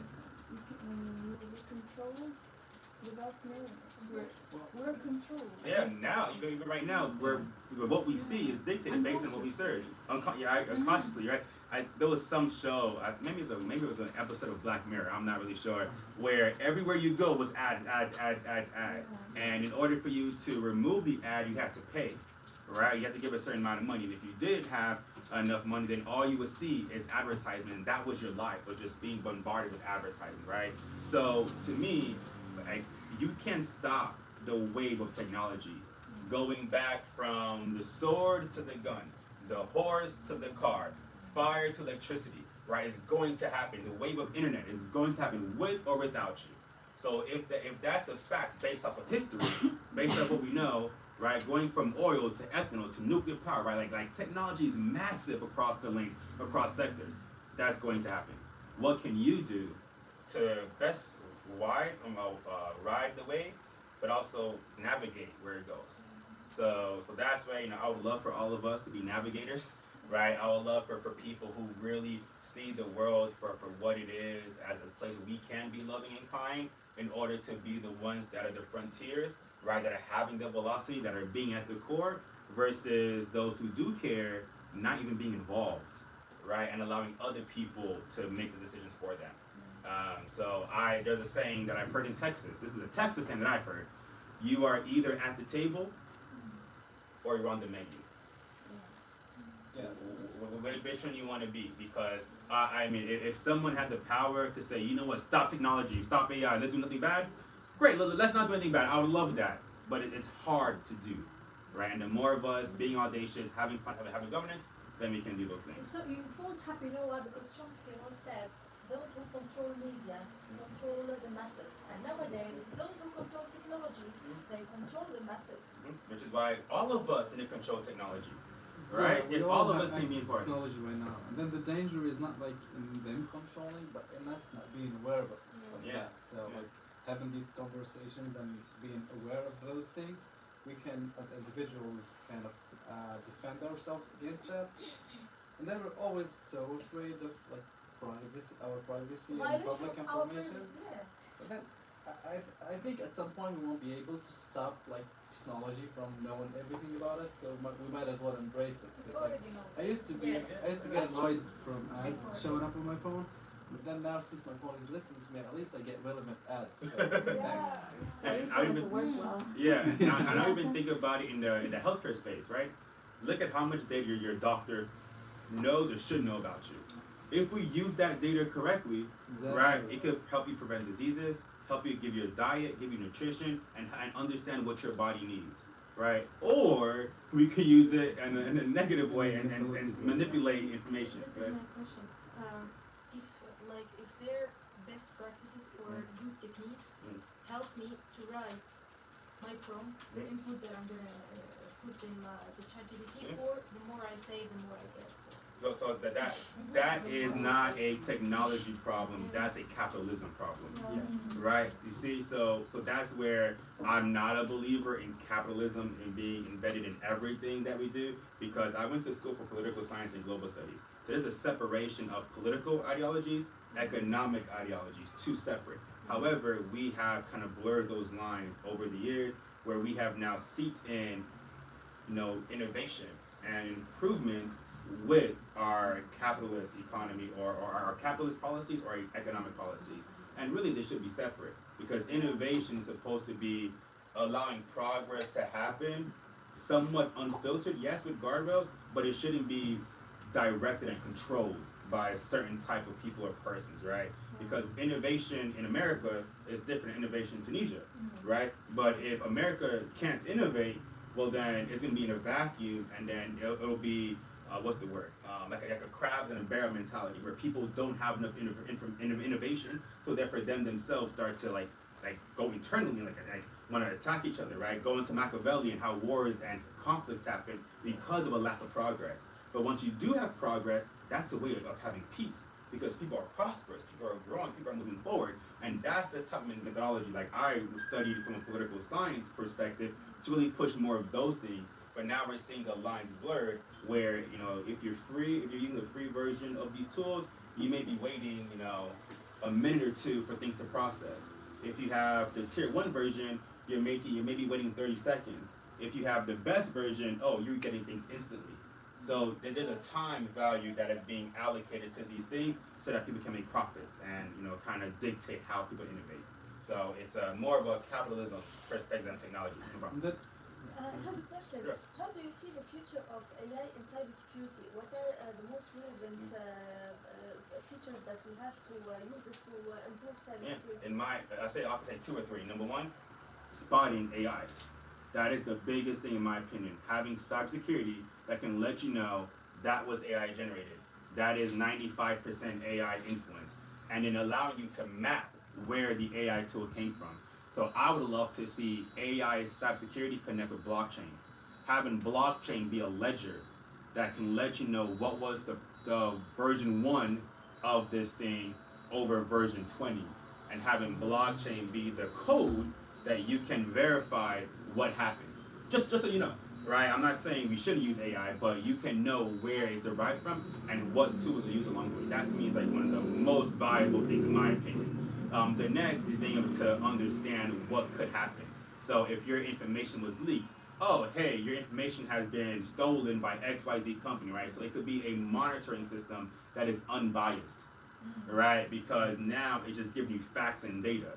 controlled without knowing. We're controlled. Yeah, now even right now, what we see is dictated based on what we search. Unconsciously, right? There was some show, maybe it was an episode of Black Mirror, I'm not really sure, where everywhere you go was ads. And in order for you to remove the ad, you had to pay, right? You had to give a certain amount of money. And if you did have enough money, then all you would see is advertisement. And that was your life, was just being bombarded with advertising, right? So to me, you can't stop the wave of technology going back from the sword to the gun, the horse to the car, fire to electricity, right? It's going to happen. The wave of internet is going to happen with or without you. So if that's a fact based off of history, based off what we know, right? Going from oil to ethanol to nuclear power, right? Like technology is massive across the lanes, across sectors. That's going to happen. What can you do to best ride the wave, but also navigate where it goes? So that's why I would love for all of us to be navigators, right? I would love for people who really see the world for what it is as a place where we can be loving and kind in order to be the ones that are the frontiers, right? That are having the velocity, that are being at the core, versus those who do care not even being involved, right? And allowing other people to make the decisions for them. There's a saying that I've heard in Texas. This is a Texas saying that I've heard. You are either at the table or you're on the menu. Yeah. Which one you want to be? Because if someone had the power to say, you know what, stop technology, stop AI, let's do nothing bad. Great, let's not do anything bad. I would love that, but it's hard to do, right? And the more of us being audacious, having fun, having governance, then we can do those things. So you won't have, you know what, because Chomsky once said, those who control media control the masses. And nowadays, those who control technology, they control the masses. Which is why all of us need to control technology, right? Yeah, If all of us can be access to part. technology right now. And then the danger is not like in them controlling, but in us not being aware of it. Yeah. So like having these conversations and being aware of those things, we can, as individuals, kind of defend ourselves against that. And then we're always so afraid of like our privacy and public information. But then I think at some point we won't be able to stop like technology from knowing everything about us. So we might as well embrace it. Because like I used to get annoyed from ads showing up on my phone. But then now, since my phone is listening to me, at least I get relevant ads. So thanks. And I even think about it in the healthcare space, right? Look at how much data your doctor knows or should know about you. If we use that data correctly, right, it could help you prevent diseases, help you give you a diet, give you nutrition, and understand what your body needs, right? Or we could use it in a negative way and manipulate information. This is my question. If their best practices or good techniques help me to write my prompt, the input that I'm gonna put in the ChatGPT, or the more I pay, the more I get. So that is not a technology problem. That's a capitalism problem, right? You see, so that's where I'm not a believer in capitalism and being embedded in everything that we do, because I went to school for political science and global studies. So there's a separation of political ideologies, economic ideologies, two separate. However, we have kind of blurred those lines over the years, where we have now seeped in, innovation and improvements with our capitalist economy or our capitalist policies or economic policies. And really they should be separate, because innovation is supposed to be allowing progress to happen somewhat unfiltered, yes, with guardrails, but it shouldn't be directed and controlled by a certain type of people or persons, right? Because innovation in America is different than innovation in Tunisia, right? But if America can't innovate, well then it's gonna be in a vacuum, and then it'll be like a crabs in a barrel mentality, where people don't have enough innovation, so therefore them themselves start to like go internally, like want to attack each other, right? Go into Machiavelli and how wars and conflicts happen because of a lack of progress. But once you do have progress, that's a way of having peace, because people are prosperous, people are growing, people are moving forward, and that's the type of methodology like I studied from a political science perspective to really push more of those things. But now we're seeing the lines blurred, where if you're using the free version of these tools, you may be waiting a minute or two for things to process. If you have the tier 1 version, you may be waiting 30 seconds. If you have the best version, you're getting things instantly. So there's a time value that is being allocated to these things so that people can make profits and kind of dictate how people innovate. So it's more of a capitalism perspective than technology. No problem. I have a question. Sure. How do you see the future of AI in cybersecurity? What are the most relevant features that we have to use it to improve cybersecurity? I could say 2 or 3. Number 1, spotting AI. That is the biggest thing in my opinion. Having cybersecurity that can let you know that was AI generated. That is 95% AI influence. And then allowing you to map where the AI tool came from. So I would love to see AI cybersecurity connect with blockchain. Having blockchain be a ledger that can let you know what was the version 1 of this thing over version 20. And having blockchain be the code that you can verify what happened. Just so you know, right? I'm not saying we shouldn't use AI, but you can know where it derived from and what tools are used along the way. That to me is like one of the most valuable things in my opinion. The next is being able to understand what could happen. So if your information was leaked, oh, hey, your information has been stolen by XYZ company, right? So it could be a monitoring system that is unbiased, right? Because now it just gives you facts and data.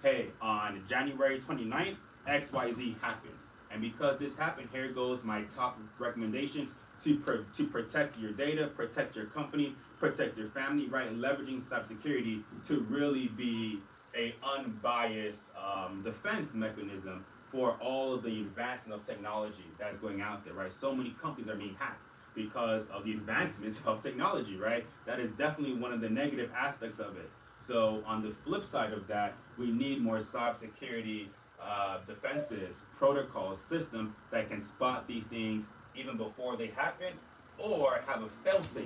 Hey, on January 29th, XYZ happened. And because this happened, here goes my top recommendations to protect your data, protect your company, protect your family, right? Leveraging cybersecurity to really be a unbiased defense mechanism for all of the advancement of technology that's going out there, right? So many companies are being hacked because of the advancement of technology, right? That is definitely one of the negative aspects of it. So on the flip side of that, we need more cybersecurity defenses, protocols, systems that can spot these things even before they happen, or have a fail-safe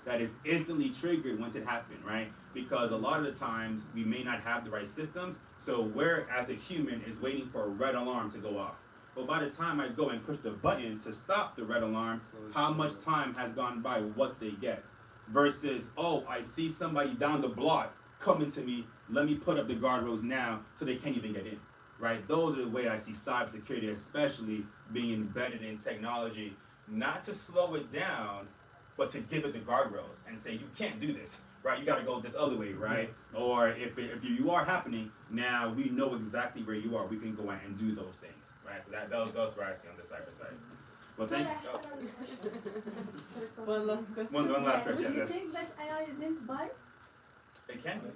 that is instantly triggered once it happened, right? Because a lot of the times we may not have the right systems, so where as a human is waiting for a red alarm to go off. But by the time I go and push the button to stop the red alarm, how much time has gone by, what they get? Versus, oh, I see somebody down the block coming to me, let me put up the guardrails now so they can't even get in, right? Those are the way I see cybersecurity, especially being embedded in technology, not to slow it down, but to give it the guardrails and say, you can't do this, right? You gotta go this other way, right? Or if you are happening, now we know exactly where you are. We can go out and do those things, right? So that's where I see on the cyber side. Well, thank you. One last question. One last question. Do you Yes. think that AI isn't biased? It can be.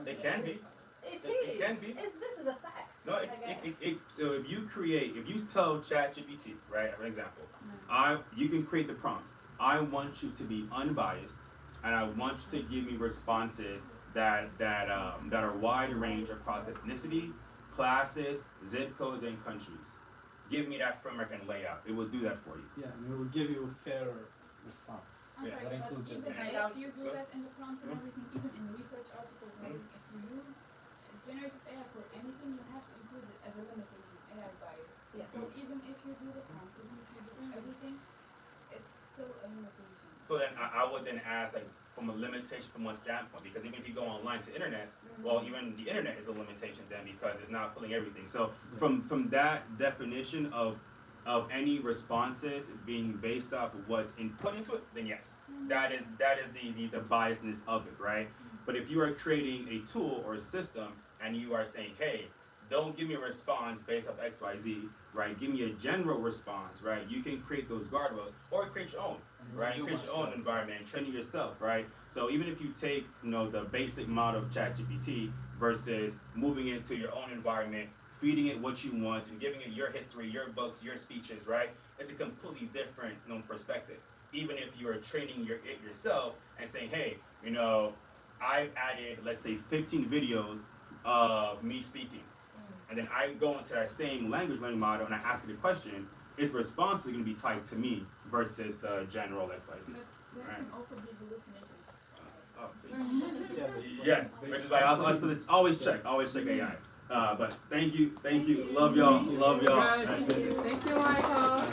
It can be. It It can be. This is a fact. No, I guess. so if you tell ChatGPT, right, for example, you can create the prompt. I want you to be unbiased, and I want you to give me responses that are wide range across ethnicity, classes, zip codes, and countries. Give me that framework and layout. It will do that for you. Yeah, and it will give you a fair response. I'm Yeah. sorry, That but includes even it. if you do that in the prompt and everything, even in research articles and everything, if you use generative AI for anything, you have to include it as a limitation, AI bias. Yes. So even if you do the prompt, even if you do everything, it's still a limitation. So then I would then ask, like, from a limitation from one standpoint, because even if you go online to internet, well, even the internet is a limitation then because it's not pulling everything. So from that definition of any responses being based off of what's input into it, then yes, that is the biasness of it, right? But if you are creating a tool or a system and you are saying, hey, don't give me a response based off XYZ, right? Give me a general response, right? You can create those guardrails or create your own, right? You create your own environment and train it yourself, right? So even if you take, the basic model of ChatGPT versus moving it to your own environment, feeding it what you want and giving it your history, your books, your speeches, right? It's a completely different perspective. Even if you are training it yourself and saying, hey, I've added, let's say, 15 videos of me speaking. And then I go into that same language learning model and I ask it a question, its response is going to be tied to me versus the general XYZ. But there Right. can also be hallucinations. Yeah, that's Yes, which is like always check AI. But thank you, love y'all. Good. That's it. Thank you, Michael.